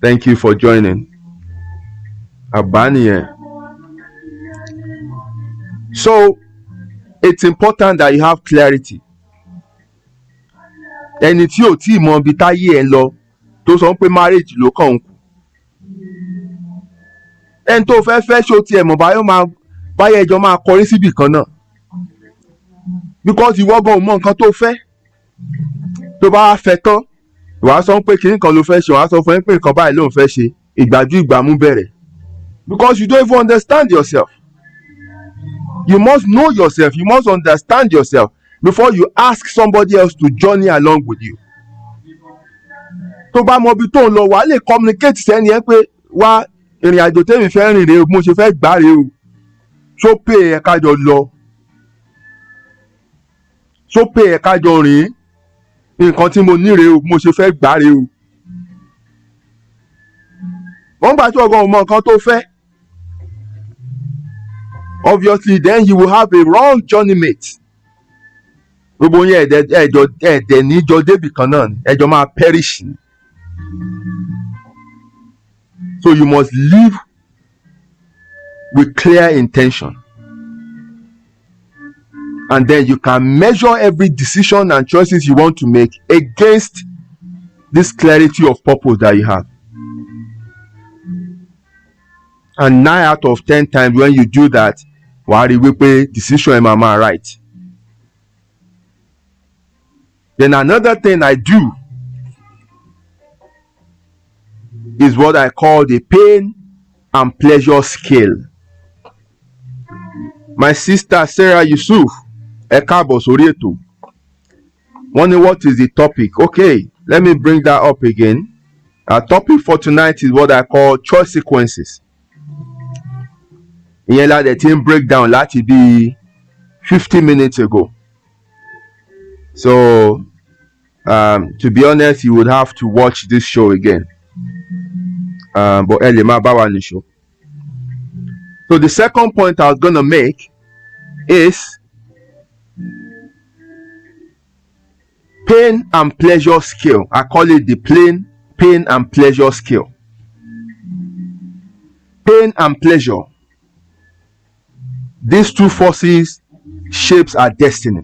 S1: Thank you for joining. Abani. So it's important that you have clarity. Ẹni tí ò tí mọ ibi táyé ẹ lọ tó sọ pé marriage ló kàn ń kù. Ẹni tó fẹ́ ṣó tiẹ̀ mọ̀ báyọ̀ ẹjọ́ máa kọrí síbì kan náà. Because ìwọ gan ò mọ nǹkan tó fẹ́. Tó bá fẹ́ tán, wàá sọ pé kìnnì kan ló fẹ́ ṣe, wàá sọ fún ẹ pé nǹkan báyìí ló ń fẹ́ ṣe, ìgbájú ìgbámú bẹ̀rẹ̀. Because you don't even understand yourself. You must know yourself. You must understand yourself before you ask somebody else to journey along with you. Tó bá mọ ibi tó ń lọ, wàá lè communicate sẹ́ni ẹ pé wá ìrìn àjò tèmi fẹ́ rìn rèé o, mo ṣe fẹ́ gbà rèé o. Ṣó pé ẹ kájọ lọ? Ṣó pé ẹ kájọ rìn? Nǹkan tí mo ní rèé o, mo ṣe fẹ́ gbà rèé o. Wọ́n gbà tí ọgọ́ mọ nǹkan tó fẹ́. Obviously, then you will have a wrong journey mate. Gbogbo yẹn ẹ̀dẹ̀ níjọ débì kan náà, ẹjọ́ máa perish. So you must live with clear intention. and then you can measure every decision and choices you want to make against this clarity of purpose that you have. And 9 out of 10 times when you do that, wàá rí wípé decision ẹ máa right. Then another thing I do is what I call the pain and pleasure scale. My sister Sarah Yusuf, ẹ káàbọ̀ sórí ètò. Wọ́n ní what is the topic? Okay, let me bring that up again. Our topic for tonight is what I call choice sequences. Ìyẹn la dẹ̀ ti ń break down láti bí 50 minutes ago. So to be honest, you would have to watch this show again. But ẹ lè máa bá wa níṣó. So the second point I was gonna make is pain and pleasure scale. I call it the pain and pleasure scale. Pain and pleasure. These two forces shapes our destiny.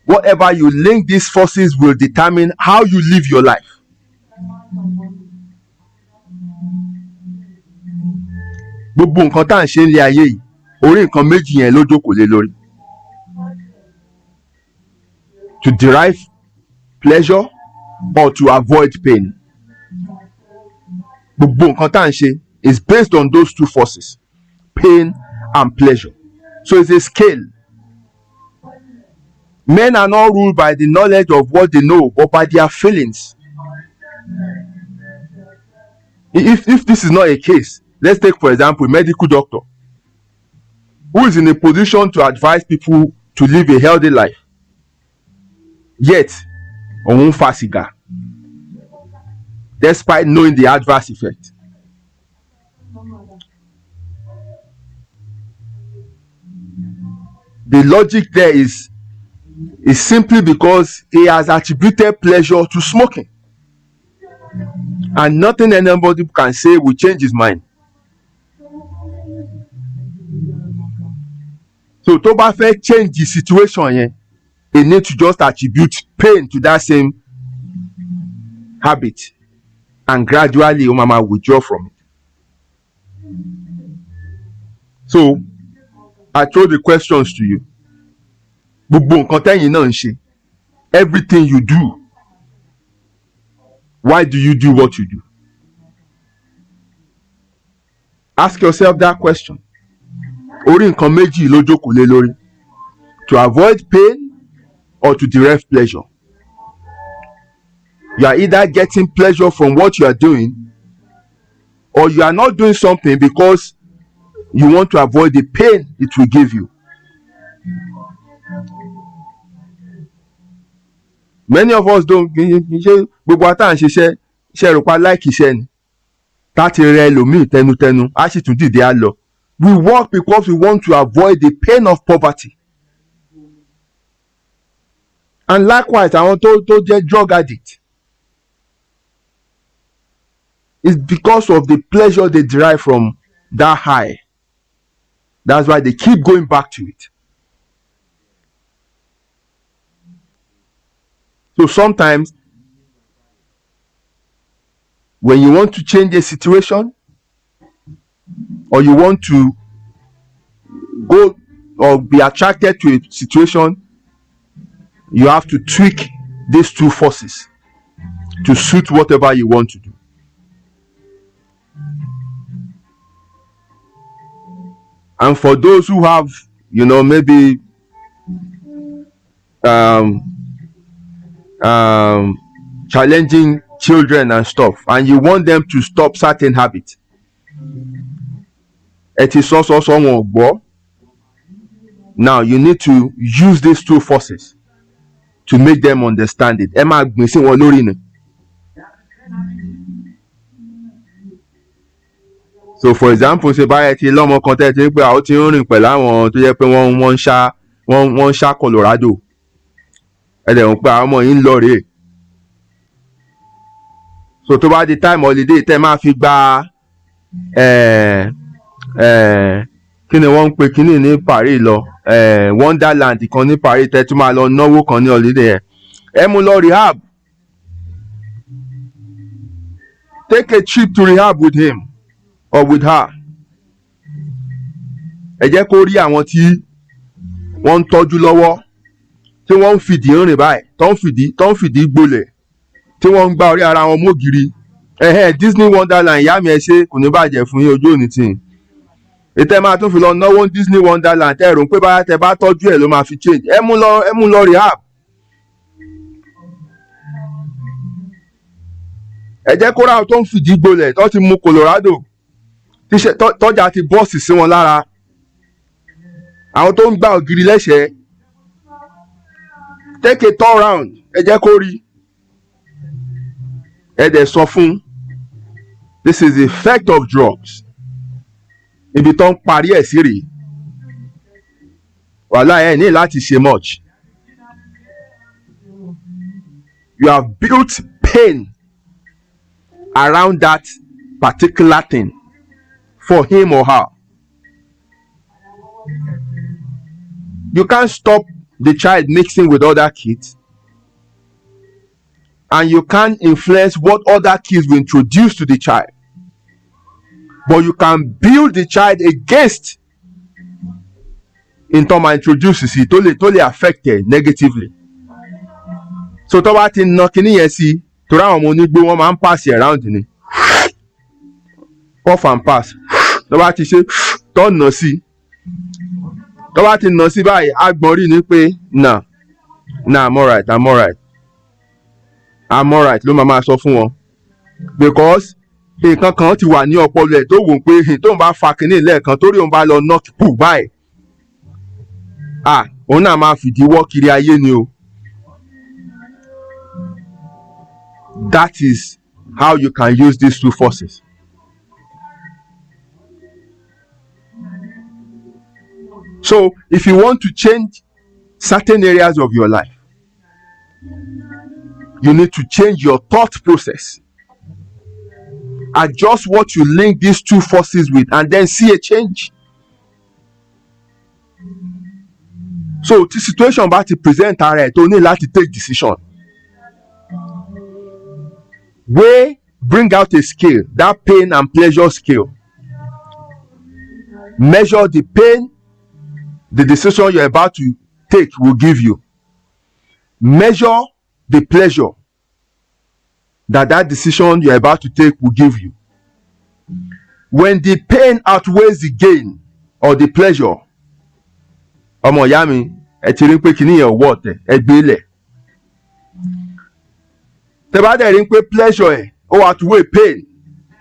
S1: Whatever you link these forces will determine how you live your life. Gbogbo nǹkan tá à ń ṣe nílé ayé yìí, orí nǹkan méjì yẹn ló jókòó lé lórí. To derive pleasure or to avoid pain. Gbogbo nǹkan tá à ń ṣe is based on those two forces, pain and pleasure. So it's a scale. Men are not ruled by the knowledge of what they know, but by their feelings. If this is not a case, let's take for example a medical doctor who is in a position to advise people to live a healthy life, yet òun fa sìgá despite knowing the adverse effect. The logic there is simply because he has attributed pleasure to smoking, and nothing anybody can say will change his mind. So tó bá fẹ́ change the situation yẹn, he need to just attribute pain to that same habit, and gradually ó máa withdraw from it. So I throw the questions to you. Gbogbo nǹkan tẹ́yin náà ń ṣe, everything you do, why do you do what you do? Ask yourself that question. Orí nǹkan méjì ló jókòó lé lórí. To avoid pain or to derive pleasure. You are either getting pleasure from what you are doing, or you are not doing something because you want to avoid the pain it will give you. Many of us don't. Gbogbo ata ń ṣiṣẹ́ ṣe rò pa like iṣẹ́ ni. Táti rẹ ẹlòmíì tẹnutẹnu á sì tún dìde á lọ. We work because we want to avoid the pain of poverty. And likewise, àwọn tó jẹ́ drug addict, it's because of the pleasure they derive from that high. That's why they keep going back to it. So sometimes, when you want to change a situation, or you want to go or be attracted to a situation, you have to tweak these two forces to suit whatever you want to do. And for those who have, maybe challenging children and stuff, and you want them to stop certain habits, it is also someone. Now you need to use these two forces to make them understand it. Ẹ máa gbìn sí wọn lórí ni. So for example, ṣe báyẹ̀ ti lọ́mọ kan tẹ́ ti pé àwọn ti ń rìn pẹ̀lú àwọn tó jẹ́ pé wọ́n ń ṣá Colorado. Ẹ dẹ̀ ń pé àwọn ọmọ yìí ń lọ rèé. So tó bá di time holiday tẹ́ máa fi gba kí ni wọ́n ń pe kíní ní Paris lọ Wonderland kan ní Paris tẹ́ tún máa lọ náwó kan ní holiday yẹn ẹ mú lọ rehab, take a trip to rehab with him or with her. Ẹ jẹ́ kó rí àwọn tí wọ́n ń tọ́jú lọ́wọ́ tí wọ́n ń fìdí rìn báyìí tó ń fìdí gbolẹ̀ tí wọ́n ń gbá orí ara wọn mọ́gìrì Disney Wonderland ìyá mi ẹ ṣe kò ní bàjẹ́ fún yín ojú òní tì í ètò ẹ máa tún fi lọ náwó Disney Wonderland tẹ́ ẹ rò pé báyà tẹ́ bá tọ́jú ẹ̀ ló máa fi change ẹ mú lọ rehab. Ẹ jẹ́ kó ráwọn tó ń fìdí gbolẹ̀ tó ti mu Colorado tọ́jà ti bọ́ọ̀sì sí wọn lára àwọn tó ń gbá ògiri lẹ́sẹ̀ẹ́ take a turn round ẹ jẹ́ kó rí ẹ dẹ̀ sọ fún this is the effect of drugs ibi tó ń parí ẹ̀ sí rèé wàhálà ẹ̀ ní láti ṣe much you have built pain around that particular thing for him or her. You can't stop the child mixing with other kids, and you can't influence what other kids will introduce to the child, but you can build the child against in terms of introduces it tó lè affect it negatively. So tó bá ti na kíní yẹn sí torí àwọn ọmọ onígbó wọn máa ń pass around ni puff and pass tó bá ti ṣe tó nà sí tó bá ti nà sí báyìí agbọ̀n rí ni pé nah I'm alright ló máa sọ fún wọn because nǹkan kan ti wà ní ọpọlọ ẹ̀ tó wò pé tóun bá fa kínní lẹ́ẹ̀kan torí òun bá lọ knock pù báyìí òun náà máa fìdí wọ́ kiri ayé ni o. That is how you can use these two forces. So if you want to change certain areas of your life, you need to change your thought process. Adjust what you link these two forces with and then see a change. So the situation bá ti present ara ẹ̀ tó ní láti take decision. Wey bring out a scale, that pain and pleasure scale. Measure the pain the decision you're about to take will give you. Measure the pleasure that decision you're about to take will give you. When the pain outweighs the gain or the pleasure, ọmọ ìyá mi ẹ ti rí pé kíní yẹn wọ́ ọ̀tẹ̀ ẹ gbé lẹ̀. Tẹ́ bá dẹ̀ rí pé pleasure ẹ̀ ó outweigh pain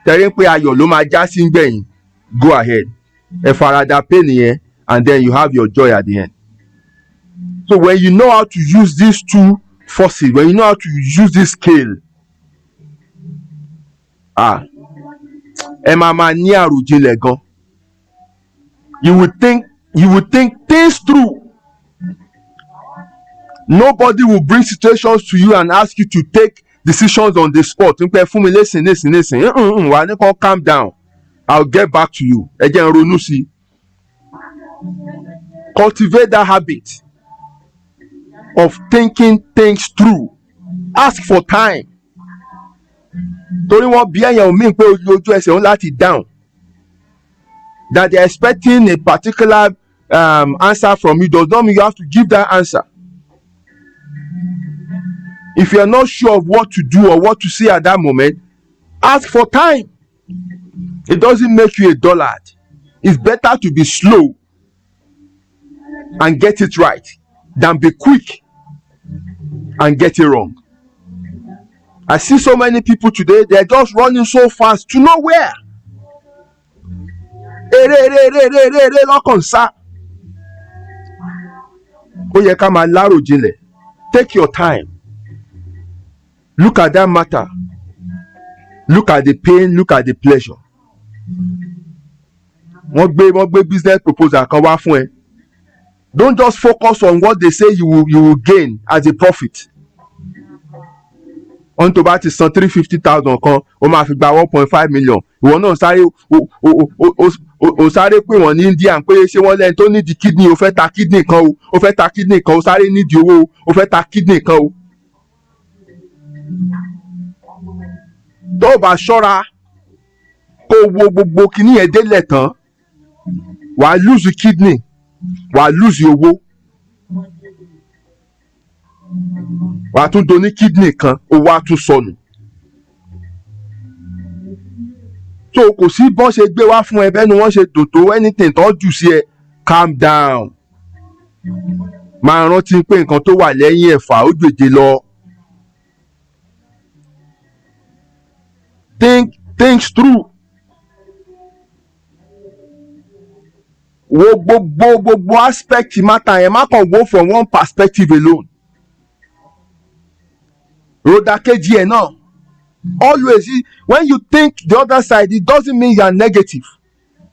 S1: tẹ́ rí pé ayọ̀ ló máa já sí gbẹ̀yìn, go ahead ẹ farada pain yẹn and then you have your joy at the end. So when you know how to use these two forces, when you know how to use this scale, ẹ máa ní àròjinlẹ̀ gan. You would think things through. Nobody will bring situations to you and ask you to take decisions on the spot. Fún mi listen. Wà ní kó calm down. I'll get back to you. Ẹ jẹ́ n ronú sí. Cultivate that habit of thinking things through. Ask for time. Torí wọ́n bí ẹ̀yàn omi pé ojú ẹsẹ̀ òun láti down. That they're expecting a particular answer from you does not mean you have to give that answer. If you're not sure of what to do or what to say at that moment, ask for time. It doesn't make you a dullard. It's better to be slow and get it right than be quick and get it wrong. I see so many people today, they're just running so fast to nowhere. Lọ́kàn sá. Ó yẹ ká máa láròjinlẹ̀. Take your time. Look at that matter. Look at the pain, look at the pleasure. Wọ́n gbé business proposal kan wá fún ẹ. Don't just focus on what they say you will gain as a profit. wọ́n tó bá ti san 350,000 kan ó máa fi gba 1.5 million. Ìwọ náà sáré o sáré pé wọ́n ní India pé ṣé wọ́n lẹ́ni tó nídìí kidney o fẹ́ ta kidney kan o fẹ́ ta kidney kan o sáré nídìí owó o fẹ́ ta kidney kan o. Tó o bá ṣọ́ra kó wo gbogbo kinní yẹn délẹ̀ tán wàá lose kidney wàá lose owó wàá tún do ní kidney kan owó á tún sọnù. So kò sí bọ́n ṣe gbé wá fún ẹ bẹ́ẹ̀ ni wọ́n ṣe dòdò anything tó jù sí ẹ calm down. Máa rántí pé nǹkan tó wà lẹ́yìn ẹ̀fà ó gbèdé lọ. Think things through. Wo gbogbo aspect matter yẹn má kàn go from one perspective alone. Ròdà kejì ẹ̀ náà. Always, when you think the other side, it doesn't mean you are negative.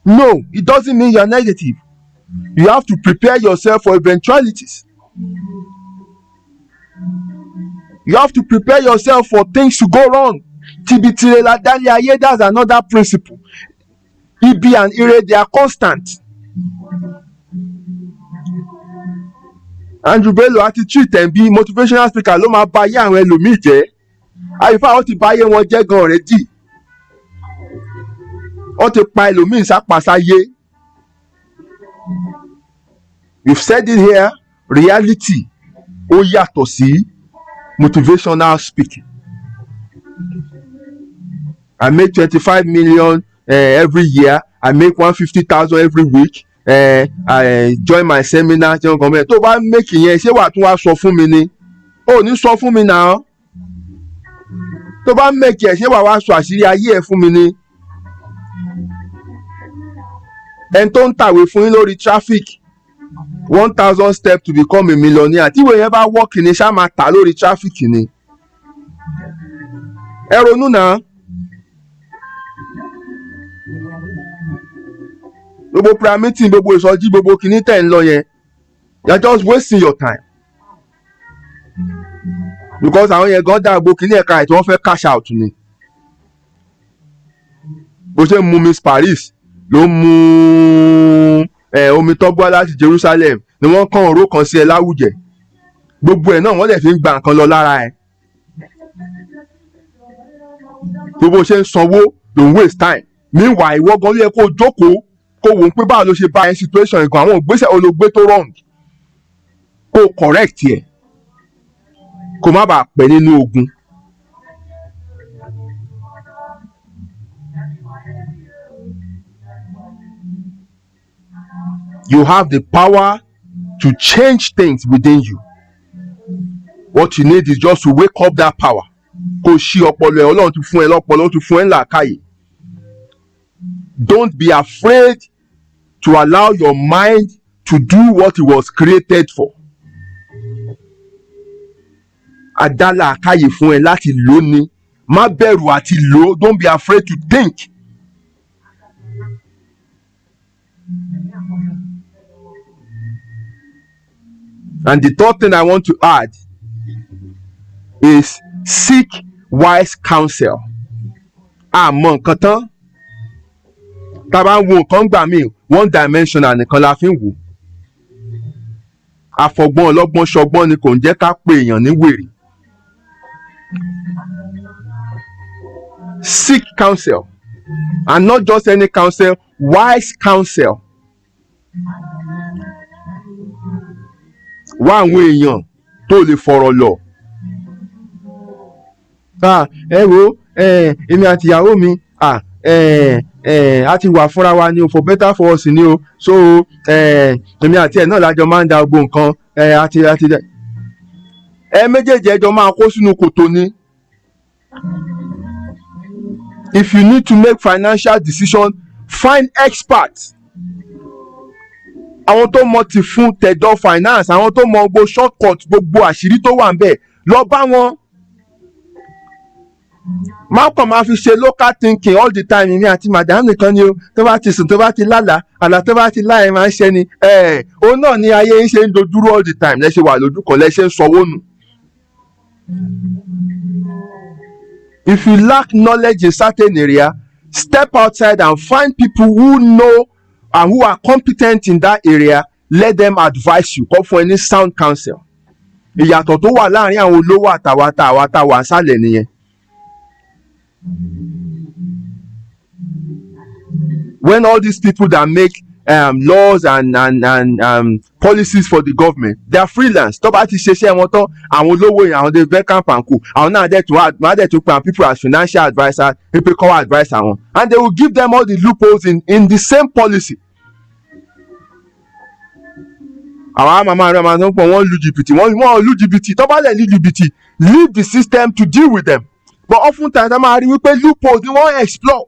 S1: No, it doesn't mean you are negative. You have to prepare yourself for eventualities. You have to prepare yourself for things to go wrong. Tibitirela dali aye, that's another principle. Ibi and ire, they are constant. Andrew Bello attitude and be motivational speaker ló máa bá ayé àwọn ẹlòmíì jẹ́. Àyífà ó ti bá ayé wọn jẹ́ gan already. Ó ti pa ẹlòmíì sápàsáyé. We've said it here, reality ó yàtọ̀ sí motivational speaking. I make 25 million every year. I make 150,000 every week. I join my seminar. Tó bá make yẹn ṣé wàá tún wá sọ fún mi ni? Ó ní sọ fún mi náà. Tó bá make ẹ̀ ṣé wàá wá sọ àṣírí ayé ẹ̀ fún mi ni? Ẹni tó ń tàwé fún yín lórí traffic 1,000 steps to become a millionaire. Tí ìwé yẹn bá work ni ṣá máa tà lórí traffic ni. Ẹ ronú náà. Gbogbo prayer meeting, gbogbo ìsọjí, gbogbo kìíní tẹ̀ ń lọ yẹn, you are just wasting your time. Because àwọn yẹn gan dá gbogbo kìíní ẹ̀ka ẹ̀ tí wọ́n fẹ́ cash out ni. Bó ṣe mu Miss Paris ló mu omi tọ́gbọ́ láti Jerusalem ni wọ́n kàn ọ̀rọ̀ kan sí ẹ láwùjẹ. Gbogbo ẹ̀ náà wọ́n dẹ̀ fi ń gba nǹkan lọ lára ẹ̀. Gbogbo ṣe ń sanwó ló ń waste time. Meanwhile ìwọ gan ló yẹ kó jókòó kó wò ó pé báwo ló ṣe bá ẹ situation ìgbà àwọn ògbésẹ̀ olóògbé tó wrong kó correct ẹ̀ kó má bàa pẹ́ nínú ogun. You have the power to change things within you. What you need is just to wake up that power. Kó ṣí ọpọlọ ẹ, Ọlọ́run ti fún ẹ lọ́pọlọ, ó ti fún ẹ làákàyè. Don't be afraid to allow your mind to do what it was created for. Adala àkáyè fún ẹ láti lò ní. Má bẹ̀rù àti lò. Don't be afraid to think. And the third thing I want to add is seek wise counsel. Àmọ́ nǹkan tán. Tá a bá ń wo nǹkan gbà mí one dimensional nìkan la fi ń wò. Àfọ̀gbọ́n ọlọ́gbọ́n ṣọgbọ́n ni kò ń jẹ́ ká pe èèyàn ní wèrè. Seek counsel, and not just any counsel, wise counsel. Wá àwọn èèyàn tó lè fọ̀rọ̀ lọ. Ẹ wo èmi àti ìyàwó mi a ti wà fúnra wa ni o, for better for us ni o, so èmi àti ẹ̀ náà lájọ máa ń da gbogbo nǹkan àti méjèèjì ẹjọ́ máa kó sínú kòtò ni. If you need to make financial decision, find experts. Àwọn tó mọ ti fún tẹ̀dọ̀ finance, àwọn tó mọ gbogbo shortcut, gbogbo àṣírí tó wà ń bẹ̀, lọ bá wọn. Má kàn máa fi ṣe local thinking all the time. Èmi àti madam nìkan ni o, tó bá ti sùn tó bá ti lálàá, àlá tó bá ti láì máa ń ṣe ni. Òun náà ni ayé ń ṣe ń dojúrú all the time. Lẹ́ṣẹ̀ wà lójú kan, lẹ́ṣẹ̀ ń sanwó nù. If you lack knowledge in certain area, step outside and find people who know and who are competent in that area. Let them advise you. Come for any sound counsel. Ìyàtọ̀ tó wà láàrin àwọn olówó àtàwà sálẹ̀ nìyẹn. When all these people that make laws and policies for the government, they are freelance. Tó bá ti ṣiṣẹ́ wọn tán, àwọn olówó yẹn, àwọn dey camp and co, àwọn náà dẹ̀ tó pe people as financial advisers, people call adviser wọn, and they will give them all the loopholes in the same policy. Àwọn màmá rẹ̀ máa ń pọ̀ wọ́n lu jìbìtì, wọ́n lu jìbìtì. Tó bá lẹ̀ ní jìbìtì, leave the system to deal with them. But often times a máa rí wípé loopholes ni wọ́n explore.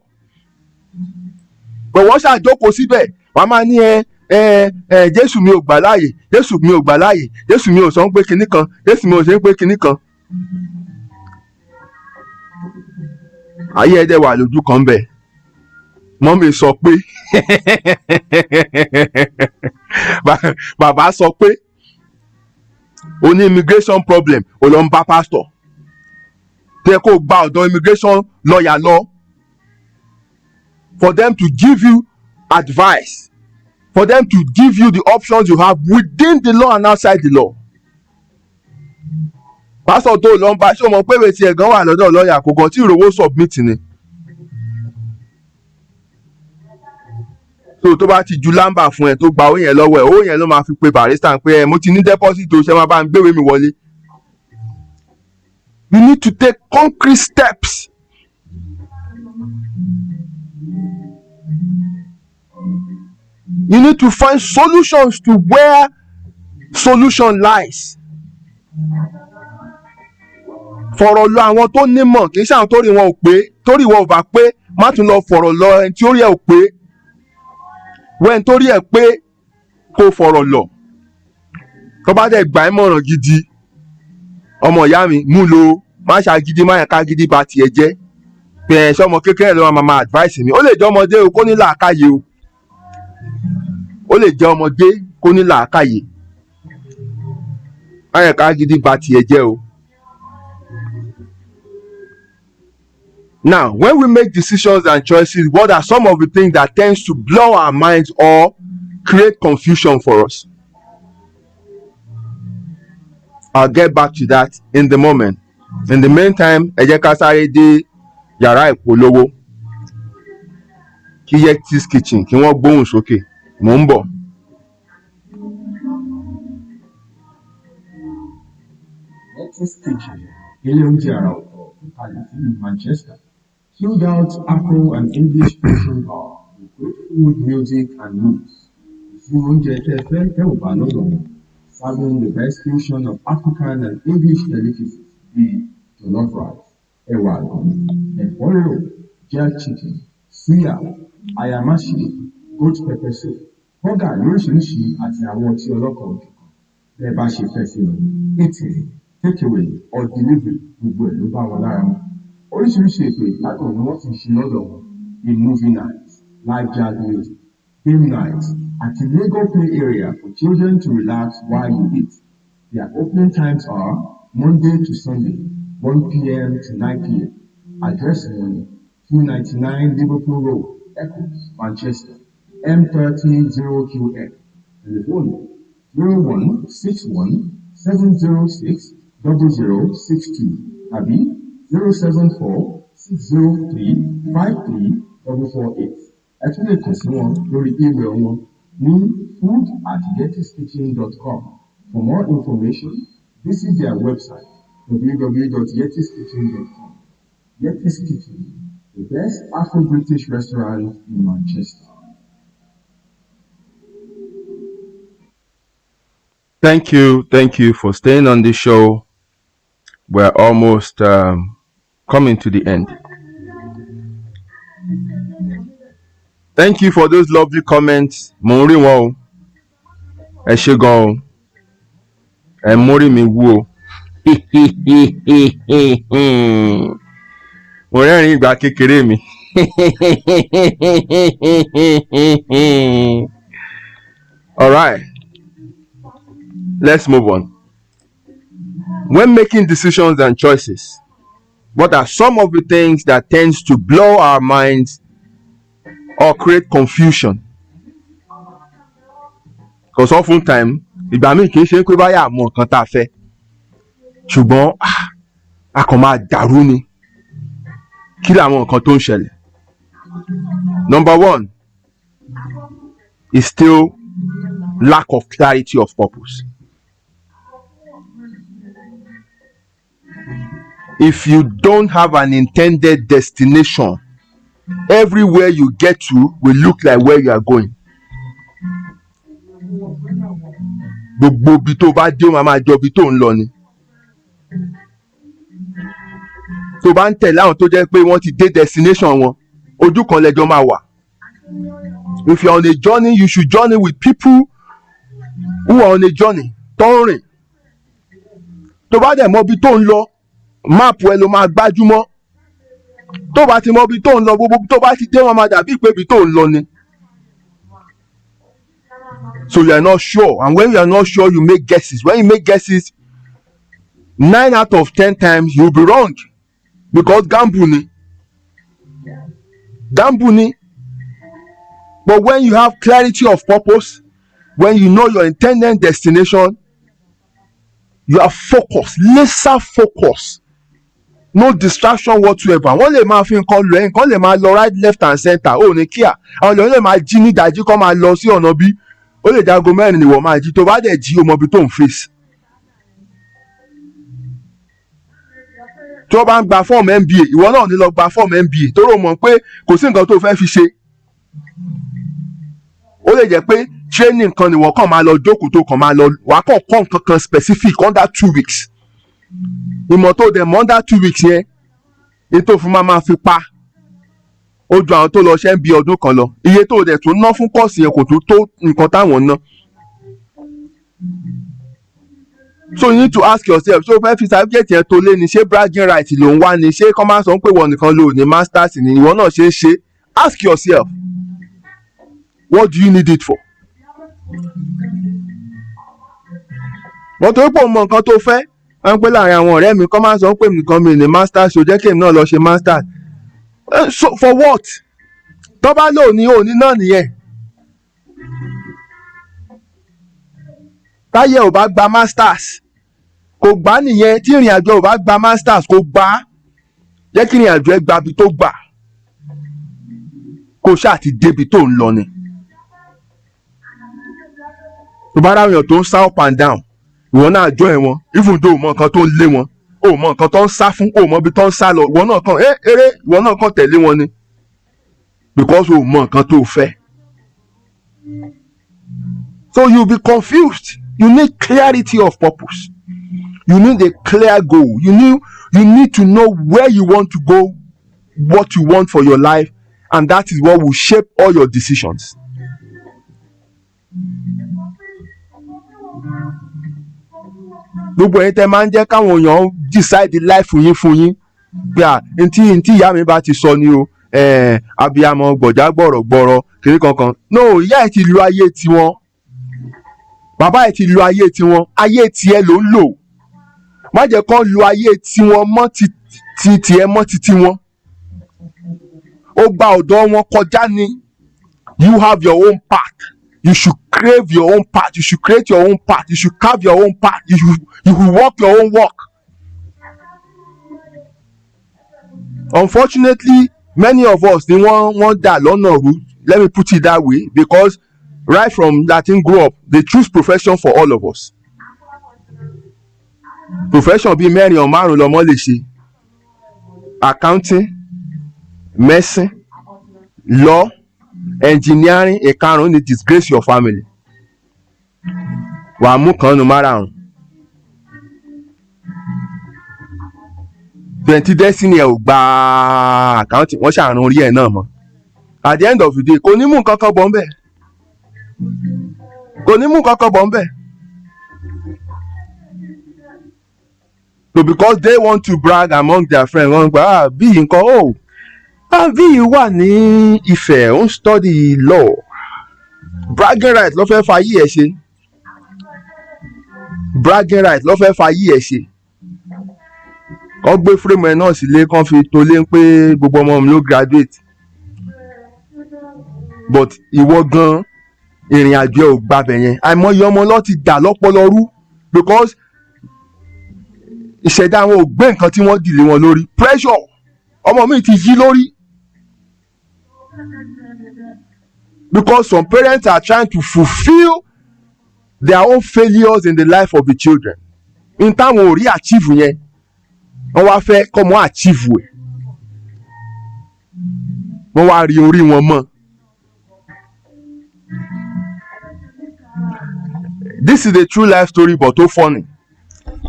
S1: But wọ́n ṣàjókòó síbẹ̀, wọ́n máa ní Jésù mi ò gbà láàyè, Jésù mi ò gbà láàyè, Jésù mi ò sọ pé kinní kan, Jésù mi ò ṣe pé kinní kan. Ayé ẹ̀dẹ̀ wà lójú kan bẹ̀. Mọ́mì sọ pé bàbá sọ pé o ní immigration problem, o lọ ń bá pastor. Tẹ́ kó gba ọ̀dọ̀ immigration lawyer lọ. For them to give you advice, for them to give you the options you have within the law and outside the law. Pastor tó lọ ń bá ṣé o mọ̀ pé ìwé tiẹ̀ gan wà lọ́dọ̀ lọ́ọ̀yà kò kàn tí ìrówó submit ni. So tó bá ti ju lámbà fún ẹ tó gba owó yẹn lọ́wọ́ ẹ̀, owó yẹn ló máa fi pe barrister pé mo ti ní deposit tó ṣe máa bá ń gbéwèé mi wọlé. You need to take concrete steps. You need to find solutions to where solution lies. Fọ̀rọ̀ lọ àwọn tó nímọ̀, kì í ṣe àwọn tó rí wọn ò pé, torí wọn ò bá pé, má tún lọ fọ̀rọ̀ lọ ẹni tí ó rí ẹ̀ ò pé. Wẹ́n tó rí ẹ̀ pé kó fọ̀rọ̀ lọ. Tó bá dẹ̀ gbà ẹ́ mọ̀ràn gidi, ọmọ ìyá mi mú lo, má ṣàgídí, má yẹn ká gidi bá tiẹ̀ jẹ́. Pé ẹ̀ ṣọmọ kékeré ló máa advice mi. Ó lè jẹ́ ọmọdé o, kó ní làákàyè o. Ó lè jẹ́ ọmọdé kó ní làákàyè. Má yẹn ká gidi bá tiẹ̀ jẹ́ o. Now, when we make decisions and choices, what are some of the things that tends to blow our minds or create confusion for us? I'll get back to that in the moment. In the meantime, ẹ jẹ́ ká sáré dé yàrá ìpolówó. Kí Yettis kitchen kí wọ́n gbóhùn sókè. Mò ń bọ̀.
S2: Yettis kitchen, ilé oúnjẹ àrà ọ̀tọ̀ kalẹ̀ sílùú Manchester. Chilled out Afro and English fusion bar with great food, music, and news. Serving the best fusion of African and English delicacies, be jollof rice, ewa agbon, ẹ̀fọ́ rírò, jerk chicken, suya, ayamashi, goat pepper soup, bọ́gà lóríṣiríṣi àti àwọn ọtí ọlọ́kan òjọ̀kan. Bẹ́ẹ̀ bá ṣe fẹ́ sí lọ, eating, takeaway or delivery gbogbo ẹ̀ ló bá wọn lára mu. Oríṣiríṣi ètò ìgbádùn ni wọ́n ti ṣe lọ́dọ̀ wọn bíi movie night, live jazz music, game night, àti Lego play area for children to relax while you eat. Their opening times are Monday to Sunday, 1 p.m. to 9 p.m. Address wọn 299 Liverpool Road, Eccles, Manchester, M300QX. Telephone 0161 706 0062 àbí 074-603-53448. Ẹ tún lè kàn sí wọn lórí email wọn ní food@yettiskitchen.com. For more information, visit their website www.yettiskitchen.com. Yettis Kitchen, the best Afro-British restaurant in Manchester.
S1: Thank you for staying on the show. We're almost coming to the end. Thank you for those lovely comments. Mo ń rí wọn o. Ẹ ṣé gan o. Ẹ mórí mi wú o. Mo rẹ́rìn ìgbà kékeré mi. All right. Let's move on. When making decisions and choices, What are some of the things that tends to blow our minds or create confusion? Because oftentimes ìgbà míì kì í ṣe pé báyà mọ nǹkan tá a fẹ́ ṣùgbọ́n a kàn máa dàrú ni. Kí làwọn nǹkan tó ń ṣẹlẹ̀? Number one is still lack of clarity of purpose. If you don't have an intended destination, everywhere you get to will look like where you are going. Gbogbo ibi tó bá dé ó máa jọ ibi tó ń lọ ni. Tó bá ń tẹ̀lé àwọn tó jẹ́ pé wọ́n ti dé destination wọn, ojú kan lẹ́jọ́ máa wà. If you are on a journey, you should journey with people who are on a journey. Tó ń rìn. Tó bá dẹ̀ mọ ibi tó ń lọ, máàpù ẹ ló máa gbájúmọ́. Tó bá ti mọ ibi tó ń lọ, gbogbo tó bá ti dé wọn máa dàbí pé ibi tó ń lọ ni. So you are not sure, and when you are not sure, you make guesses. When you make guesses, 9 out of 10 times you will be wrong, because gamble ni. Gamble ni. But when you have clarity of purpose, when you know your intended destination, you are focused, laser focused, no distraction whatsoever. Wọ́n lè máa fi nǹkan lọ ẹ̀, nǹkan lè máa lọ right, left and center. Ó ní kíá. Àwọn èèyàn lè máa jí ní ìdájí kó máa lọ sí ọ̀nà bí. Ó lè jago mẹ́rin ni wọ́n máa jí. Tó bá dẹ̀ jí o mọ ibi tó ń face. Tó bá ń gba fọ́ọ̀mù MBA, ìwọ náà ní lọ gba fọ́ọ̀mù MBA torí o mọ̀ pé kò sí nǹkan tó fẹ́ fi ṣe. Ó lè jẹ́ pé training kan ni wọ́n kàn máa lọ jókòó tó kàn máa lọ wàá kàn kọ́ nǹkan kan specific under 2 weeks. Ìmọ̀ tó dẹ̀ mọ́ under 2 weeks yẹn ètò fún máa fi pa ó ju àwọn tó lọ ṣe MBA ọdún kan lọ. Iye tó dẹ̀ tún ná fún kọ́ọ̀sì yẹn kò tún tó nǹkan táwọn ná. So you need to ask yourself, so fẹ́ fi certificate yẹn tó lé ni ṣé bragging right ló ń wá ni ṣé kọ́ máa sọ pé wọ́n nìkan lò ní masters ni ìwọ náà ṣe é ṣe. Ask yourself, what do you need it for? Wọ́n tó pọ̀ mọ nǹkan tó fẹ́ wọ́n pẹ́ láàrin àwọn ọ̀rẹ́ mi kọ́ máa sọ pé nìkan mi ní masters ṣò jẹ́ kí èmi náà lọ ṣe masters. So for what? Tó bá lò ní òní náà nìyẹn. Táyé ò bá gba masters kò gbà nìyẹn. Tí ìrìn àjò ò bá gba masters kò gbà. Jẹ́ kí ìrìn àjò ẹ gba ibi tó gbà. Kó ṣáà ti débi tó ń lọ ni. Tó bá ráwọn èèyàn tó ń sá up and down, ìwọ náà join wọn. Even though o mọ nǹkan tó ń lé wọn, o mọ nǹkan tó ń sá fún, o mọ ibi tó ń sá lọ, ìwọ náà kàn eré ìwọ náà kàn tẹ̀lé wọn ni. Because o mọ nǹkan tó fẹ́. So you be confused. You need clarity of purpose. You need a clear goal. You need to know where you want to go, what you want for your life, and that is what will shape all your decisions. Gbogbo ẹ̀yin tẹ́ máa ń jẹ́ káwọn èèyàn decide life fún yín bí ntí ìyá mi bá ti sọ ni o abiyamọ gbọ̀já gbọ̀rọ̀gbọ̀rọ̀ kiri kankan. No, ìyá ẹ̀ ti lo ayé tiwọn, bàbá ẹ̀ ti lo ayé tiwọn, ayé tiẹ̀ ló ń lò. Má jẹ́ kán lo ayé tiwọn mọ́ tiẹ̀ mọ́ ti tiwọn. Ó gba ọ̀dọ̀ wọn kọjá ni. You have your own path. You should crave your own path. You should create your own path. You should carve your own path. You should walk your own walk. Unfortunately, many of us they want that lọ́nà rú. Let me put it that way, because right from Latin grow up, they choose profession for all of us. Profession bíi mẹ́rin or márùn lọ́mọ lè ṣe. Accounting, medicine, law, engineering, ìkarùn ni disgrace your family. Wàá mú kan nu márùn. 20 destiny ẹ̀ ò gba accounting, wọ́n ṣàrùn orí ẹ̀ náà mọ́. At the end of the day, kò ní mú nǹkan kan bọ̀ ń bẹ̀. Kò ní mú nǹkan kan bọ̀ ń bẹ̀. So because they want to brag among their friends, wọ́n gba bí nǹkan o. Bí wà ní Ifẹ̀ ó ń study law. Bragging right ló fẹ́ fayé ẹ̀ ṣe. Bragging right ló fẹ́ fayé ẹ̀ ṣe. kọ́ gbé frame ẹ̀ náà sílé kán fi tolé pé gbogbo ọmọ mi ló graduate but ìwọ gan ìrìn àjò ẹ̀ ò gbabẹ̀ yẹn àìmọye ọmọ ló ti dà lọ́pọlọ rú because ìṣẹ̀dá wọn ò gbé nǹkan tí wọ́n dìlé wọn lórí pressure ọmọ mi ti yí lórí because some parents are trying to fulfil their own failures in the life of the children in táwọn ò rí achieve yẹn wọ́n wá fẹ́ kọ́ mọ́ achieve ẹ̀ wọ́n wá rí orí wọn mọ́. This is a true life story but tó funny.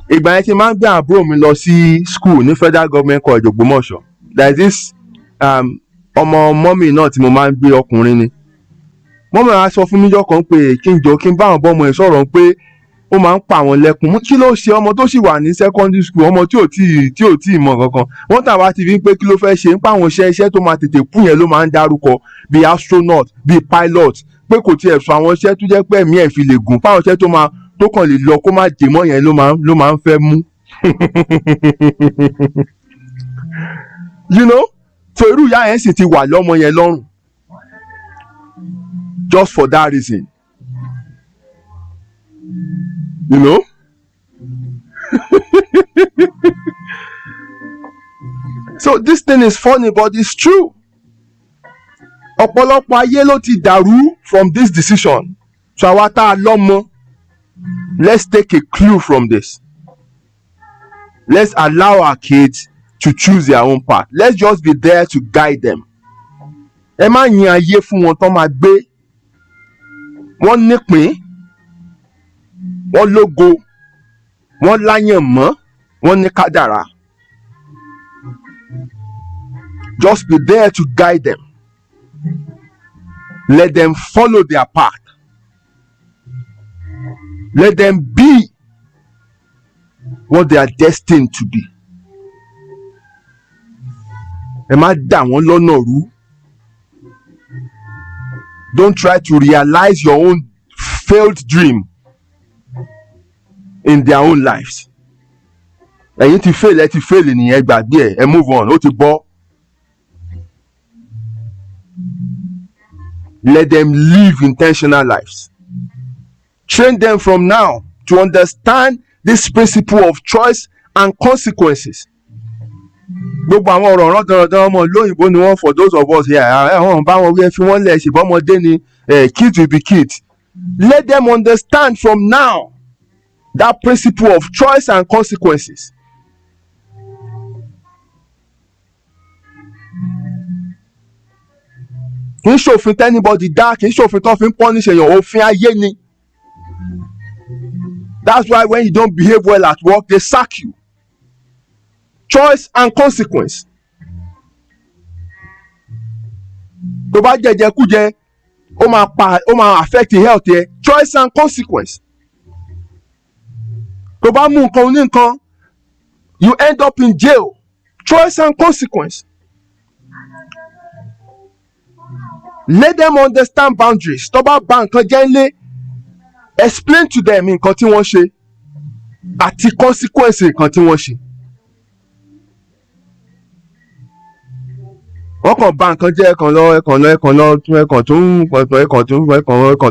S1: Ìgbà yẹn tí máa ń gbé àbúrò mi lọ sí school ní Federal Government College Ògbómọ̀ṣọ́. There is this ọmọ mọ́mì náà tí mo máa ń gbé ọkùnrin ni. Mọ́mì wa sọ fún mi jọ́ kan pé kí n jọ kí n bá àwọn bọ́mọ ẹ̀ sọ̀rọ̀ pé ó máa ń pa àwọn lẹ́kùn. Kí ló ṣe ọmọ tó sì wà ní secondary school ọmọ tí ò tí ì mọ̀ kankan. Wọ́n tà wá ti fi pé kí ló fẹ́ ṣe ń pa àwọn iṣẹ́ tó máa tètè kú yẹn ló máa ń dárúkọ bíi astronaut bíi pilot pé kò tiẹ̀ sọ àwọn iṣẹ́ tó jẹ́ pé ẹ̀mí ẹ̀ fi lè gùn fáwọn iṣẹ́ tó kàn lè lọ kó má dé mọ́ yẹn ló máa ń fẹ́ mú. You know, so irú ìyá yẹn sì ti wà lọ́mọ yẹn lọ́rùn just for that reason. You know? So this thing is funny but it's true. Ọ̀pọ̀lọpọ̀ ayé ló ti dàrú from this decision. So àwa tá a lọ́mọ, let's take a clue from this. Let's allow our kids to choose their own path. Let's just be there to guide them. Ẹ má yin ayé fún wọn tán máa gbé. Wọ́n nípìn, wọ́n lógo, wọ́n láyànmọ́, wọ́n ní kádàrá. Just be there to guide them. Let them follow their path. Let them be what they are destined to be. Ẹ má dà wọ́n lọ́nà rú. Don't try to realize your own failed dream in their own lives. Ẹ̀yin ti fail ẹ ti fail nìyẹn gbàgbé ẹ move on ó ti bọ́. Let them live intentional lives. Train them from now to understand this principle of choice and consequences. Gbogbo àwọn ọ̀rọ̀ ọ̀rọ̀ ọmọ lóyìnbó ni wọ́n for those of us here àwọn bá wọn wí ẹ fi wọ́n lẹ̀ ṣùgbọ́n ọmọdé ni kids will be kids. Let them understand from now that principle of choice and consequences. Kì í ṣòfin tẹ́nibọ́dì dá kì í ṣòfin tó fi ń punish èèyàn òfin ayé ni. That's why when you don't behave well at work they sack you. Choice and consequence. Tó bá jẹjẹ kújẹ ó máa affect your health yẹ. Choice and consequence. Tó bá mú nǹkan ní nǹkan you end up in jail. Choice and consequence. Let them understand boundaries. Tó bá bà nǹkan jẹ́ nílé explain to them nǹkan tí wọ́n ṣe àti consequence nǹkan tí wọ́n ṣe. Wọ́n kàn bà nǹkan jẹ́ ẹ̀kan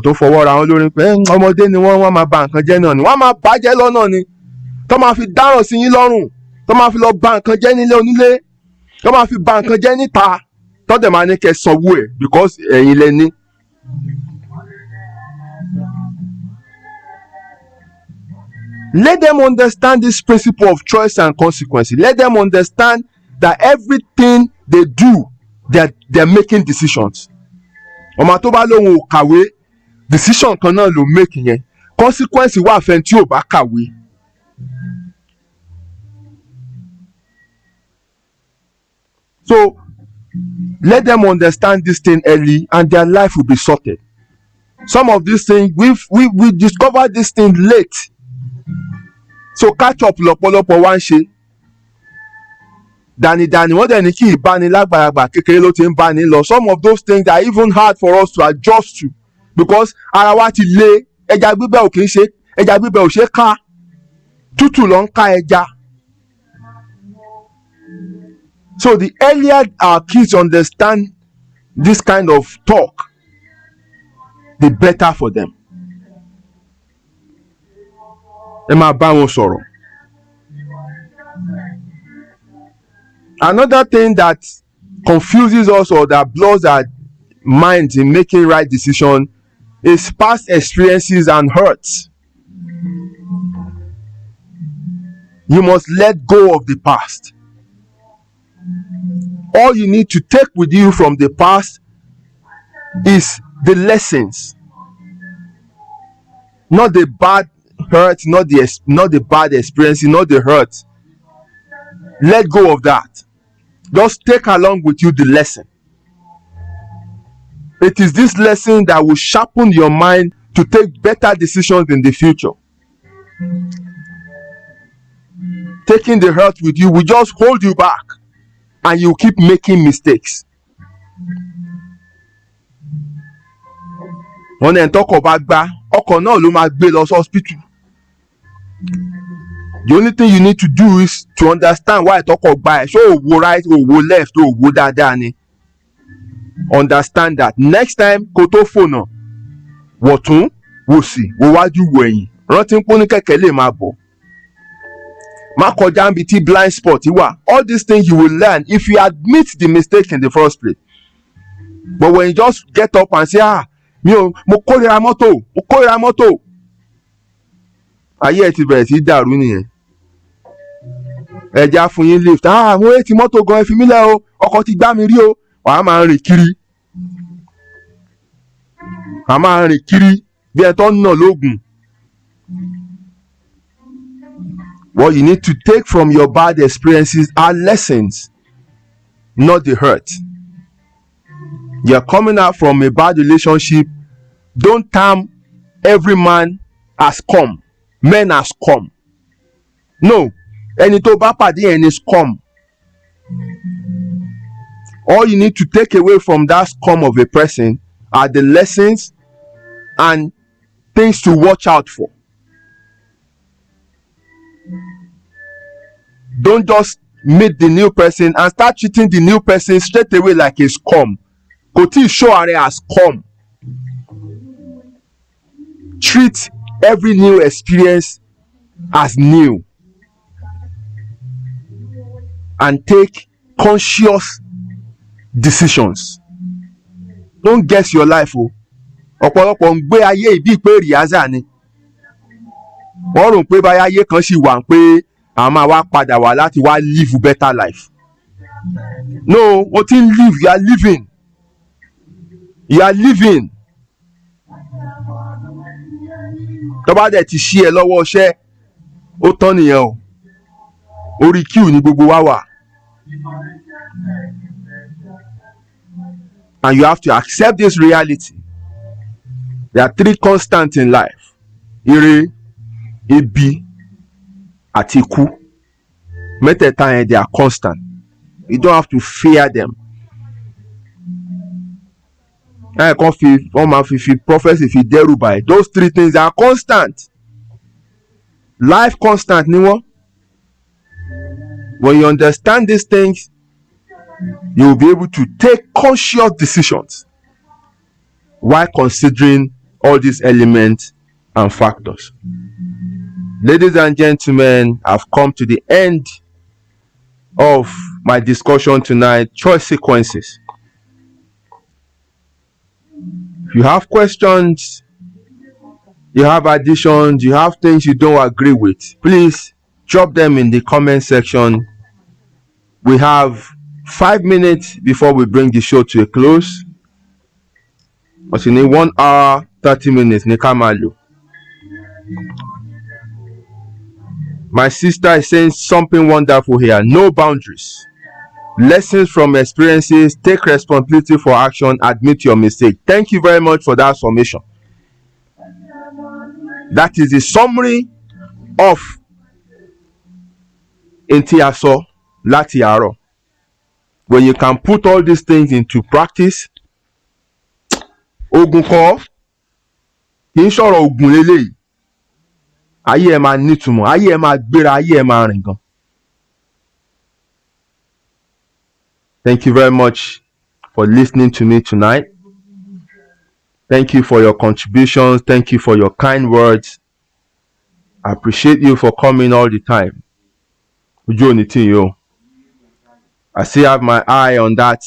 S1: tó fọwọ́ ra wọn lórí pé ọmọdé ni wọ́n máa bà nǹkan jẹ́ náà ni wọ́n máa bàjẹ́ lọ́nà ni tó máa fi dáràn sí yín lọ́rùn tó máa fi lọ bà nǹkan jẹ́ nílé onílé tó máa fi bà nǹkan jẹ́ níta tó dẹ̀ máa ní kẹ́ sanwó ẹ̀ because ẹ̀yin lẹ ní. Let them understand this principle of choice and consequences. Let them understand that everything they do, they're making decisions. Ọmọ tó bá lóun ò kàwé, decision kan náà ló make yẹn. Consequence wà fẹ́ tí ò bá kàwé. So let them understand this thing early and their life will be sorted. Some of these things we discovered this thing late. So catch up lọ́pọ̀lọpọ̀ wá ń ṣe. Dànìdànì wọ́n dẹ̀ ní kí ìbáni lágbàlagbà kékeré ló ti ń báni lọ. Some of those things are even hard for us to adjust to because ara wa ti le. Ẹja gbígbẹ́ ò kì í ṣe ẹja gbígbẹ́ ò ṣe ká tútù ló ń ká ẹja. So the earlier our kids understand this kind of talk, the better for them. Ẹ máa bá wọn sọ̀rọ̀. Another thing that confuses us or that blurs our minds in making right decision is past experiences and hurts. You must let go of the past. All you need to take with you from the past is the lessons, not the bad hurt, not the bad experience, not the hurt. Let go of that. Just take along with you the lesson. It is this lesson that will sharpen your mind to take better decisions in the future. Taking the hurt with you will just hold you back and you keep making mistakes. Wọ́n ní tọkọ̀ bá gbá ọkọ̀ náà ló máa gbé lọ sí hospital. The only thing you need to do is to understand why tọkọ̀ gbá ẹ̀. Ṣé òwò right, òwò left, òwò dáadáa ni. Understand that. Next time kó tó fònà wọ̀tún wòsì wò wájú wò ẹ̀yìn. Rántí pé ní kẹ̀kẹ́ lè máa bọ̀. Má kọjá níbi tí blind spot wà. All these things you will learn if you admit the mistake in the first place. But when you just get up and say mo kórìíra mọ́tò, ayé ẹ ti bẹ̀rẹ̀ sí dàrú nìyẹn. Ẹja fún yín lift, mo rí ti mọ́tò gan ẹ fi mí lẹ̀ o, ọkọ̀ ti gbá mi rí o, wàá máa rìn kiri. Wàá máa rìn kiri bí ẹ tó ń nà lóògùn. What you need to take from your bad experiences are lessons, not the hurt. You're coming out from a bad relationship. Don't term every man as scum, men as scum. No, ẹni tó bá pàdé ẹni scum. All you need to take away from that scum of a person are the lessons and things to watch out for. Don't just meet the new person and start treating the new person straight away like a scum. Kò tí ì show ààrẹ as scum. Treat every new experience as new and take conscious decisions. Don't guess your life o. Ọ̀pọ̀lọpọ̀ ń gbé ayé ìbí pé rìázà ni. Wọ́n rò pé báyà ayé kan ṣì wà pé àwọn máa wá padà wá láti wá live better life. No, o ti ń live, you are living. You are living. Tó bá dẹ̀ ti ṣí ẹ lọ́wọ́ iṣẹ́, ó tán nìyẹn o. Orí queue ni gbogbo wa wà. And you have to accept this reality. There are 3 constants in life. Ire, ebi, àti ikú. Mẹ́tẹ̀ẹ̀ta yẹn they are constant. You don't have to fear them. Wọ́n máa fi prophecy fi dẹ́rù báyìí. Those 3 things are constant. Life constant ni wọ́n. When you understand these things, you will be able to take conscious decisions while considering all these elements and factors. Ladies and gentlemen, I've come to the end of my discussion tonight. Choice sequences. If you have questions, you have additions, you have things you don't agree with, please drop them in the comment section. We have 5 minutes before we bring the show to a close. But in 1 hour, 30 minutes, Nikamalu. My sister is saying something wonderful here. No boundaries. Lessons from experiences. Take responsibility for action. Admit your mistake. Thank you very much for that summation. That is the summary of Intiaso Latiaro. When you can put all these things into practice, ogun kọ́ kì í sọ̀rọ̀ ogun lélẹ́yìí. Ayé ẹ máa nítumọ̀, ayé ẹ máa gbéra, ayé ẹ máa rìn gan. Thank you very much for listening to me tonight. Thank you for your contributions. Thank you for your kind words. I appreciate you for coming all the time. Ojú òní tì yín o. I still have my eye on that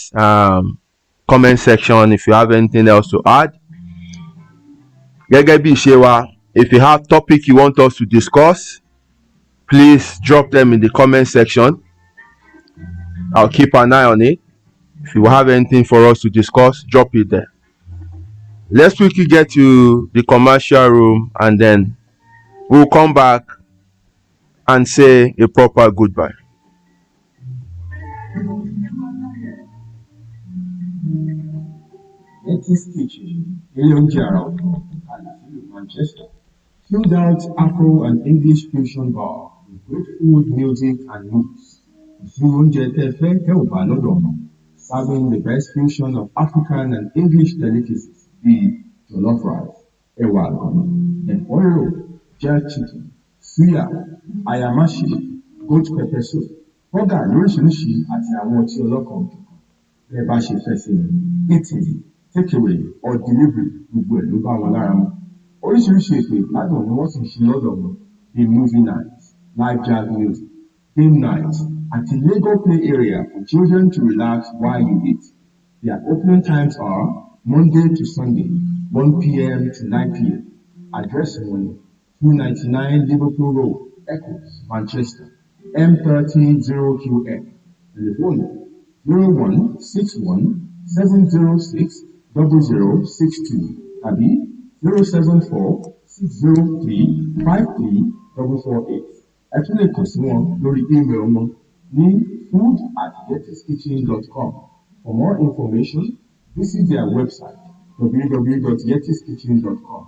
S1: comment section if you have anything else to add. Gẹ́gẹ́ bí ìṣe wa, if you have topic you want us to discuss, please drop them in the comment section. I'll keep an eye on it. If you have anything for us to discuss, drop it there. Let's quickly get to the commercial room and then we'll come back and say a proper goodbye.
S2: Yettis Kitchen, ilé oúnjẹ àrà ọ̀tọ̀, àlàáfíà Manchester. Chilled out Afro and English fusion bar with great food, music, and moves. Ìṣirò oúnjẹ tẹ́ fẹ́ tẹ́ ò bá lọ́dọ̀ wọn. Serving the best fusion of African and English delicacies bíi jollof rice, ẹ̀wà àgànà, ẹ̀fọ́ rírò, jerk chicken, suya, ayamashi, goat pepper soup, bọ́gà lóríṣiríṣi àti àwọn ọtí ọlọ́kan òjọ̀kan. Bẹ́ẹ̀ bá ṣe fẹ́ sí i, eating, takeaway or delivery gbogbo ẹ̀ ló bá wọn lára mu. Oríṣiríṣi ètò ìgbádùn ni wọ́n sì ń ṣe lọ́dọ̀ wọn bíi movie night, live jazz music, game night, àti Lego play area for children to relax while you eat. Their opening times are Monday to Sunday, 1 p.m. to 9 p.m. Address wọn ni 299 Liverpool Road, Eccles, Manchester, M300QM. Telephone 0161 706 0062 tàbí 074 603 53448. Ẹ tún lè kàn sí wọn lórí email wọn ní food@yettiskitchen.com. For more information, visit their website www.yettiskitchen.com.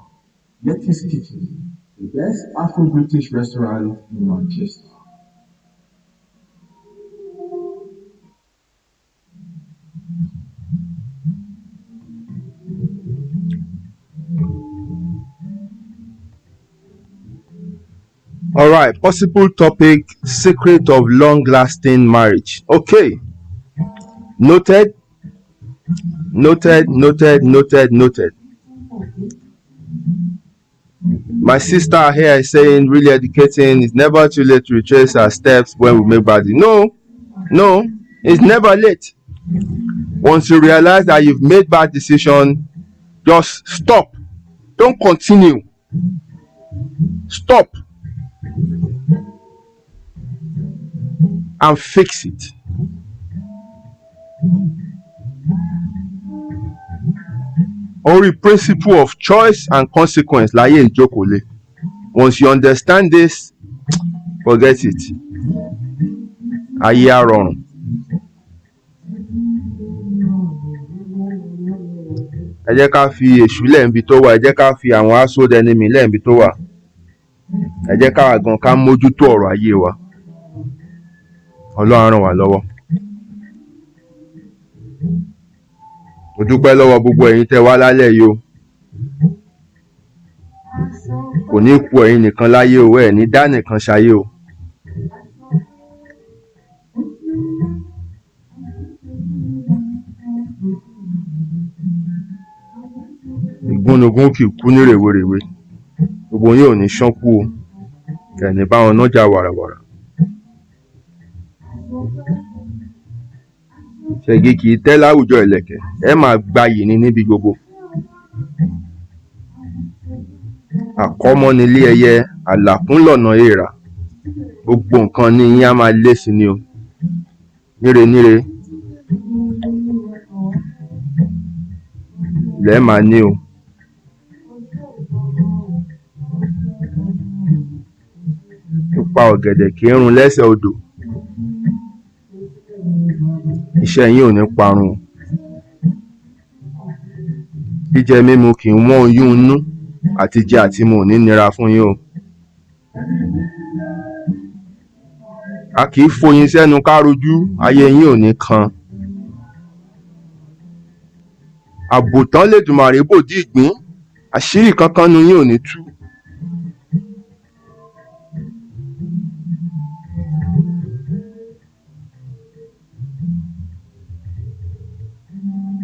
S2: Yettis Kitchen, the best Afro-British restaurant in Manchester.
S1: All right, possible topic: secret of long-lasting marriage. Okay, noted. My sister here is saying, really educating. It's never too late to retrace our steps when we make bad. No, it's never late. Once you realize that you've made bad decision, just stop. Don't continue. Stop and fix it. Only principle of choice and consequence láyé ìjókòó. Once you understand this, forget it. Ayé á rọrùn. Ẹ jẹ́ ká fi èṣù lẹ́ẹ̀nbi tó wà. Ẹ jẹ́ ká fi àwọn household enemy lẹ́ẹ̀nbi tó wà. Ẹ jẹ́ ká gan ká mójútó ọ̀rọ̀ ayé wa. Ọlọ́run á ràn wá lọ́wọ́. Mo dúpẹ́ lọ́wọ́ gbogbo ẹ̀yin tẹ́ wá lálẹ́ yìí o. Kò ní kú ẹ̀yin nìkan láyé o, ẹ̀ ní dá nìkan ṣayé o. Ìgúnnugún kì í kú ní rèwerèwe. Gbogbo yín ò ní ṣánkú o. Ẹ̀ ní bá wọn nájà wàràwàrà. Ṣẹ̀gi kì í tẹ́ láwùjọ ìlẹ̀kẹ̀, ẹ máa gbayì ní níbi gbogbo. Àkọ́mọ́ nílé ẹyẹ, àlàkún lọ̀nà èèrà. Gbogbo nǹkan ní yín á máa lé sí ni o. Níre lẹ́ máa ní o. Ipa ọ̀gẹ̀dẹ̀ kì í run lẹ́sẹ̀ odò. Iṣẹ́ yín ò ní parun. Jíjẹ mímu kì í wọ́n oyún inú, àti jẹ àti mu ò ní nira fún yín o. A kì í foyin sẹ́nu ká rojú, ayé yín ò ní kan. Àbòtán lèdùmàrè bòdì ìgbín, àṣírí kankan nu yín ò ní tú.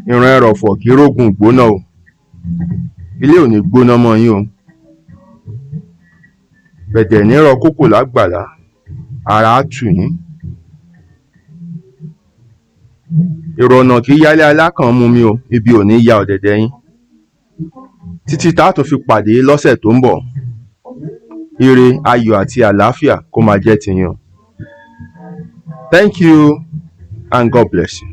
S1: ìran ẹrọ̀fọ̀ kì í rógun ìgbóná o, ilé ò ní gbóná mọ́ yín o, bẹ̀dẹ̀ ní rọ kókò lágbàlá, ara á tù yín. ìrọ̀nà kì í yálé alákàn mú mi o, ibi ò ní ya ọ̀dẹ̀dẹ̀ yín. Títí tá a tún fi pàdé lọ́sẹ̀ tó ń bọ̀, ire ayọ̀ àti àlàáfíà kó máa jẹ́ tiyín o. Thank you and God bless you.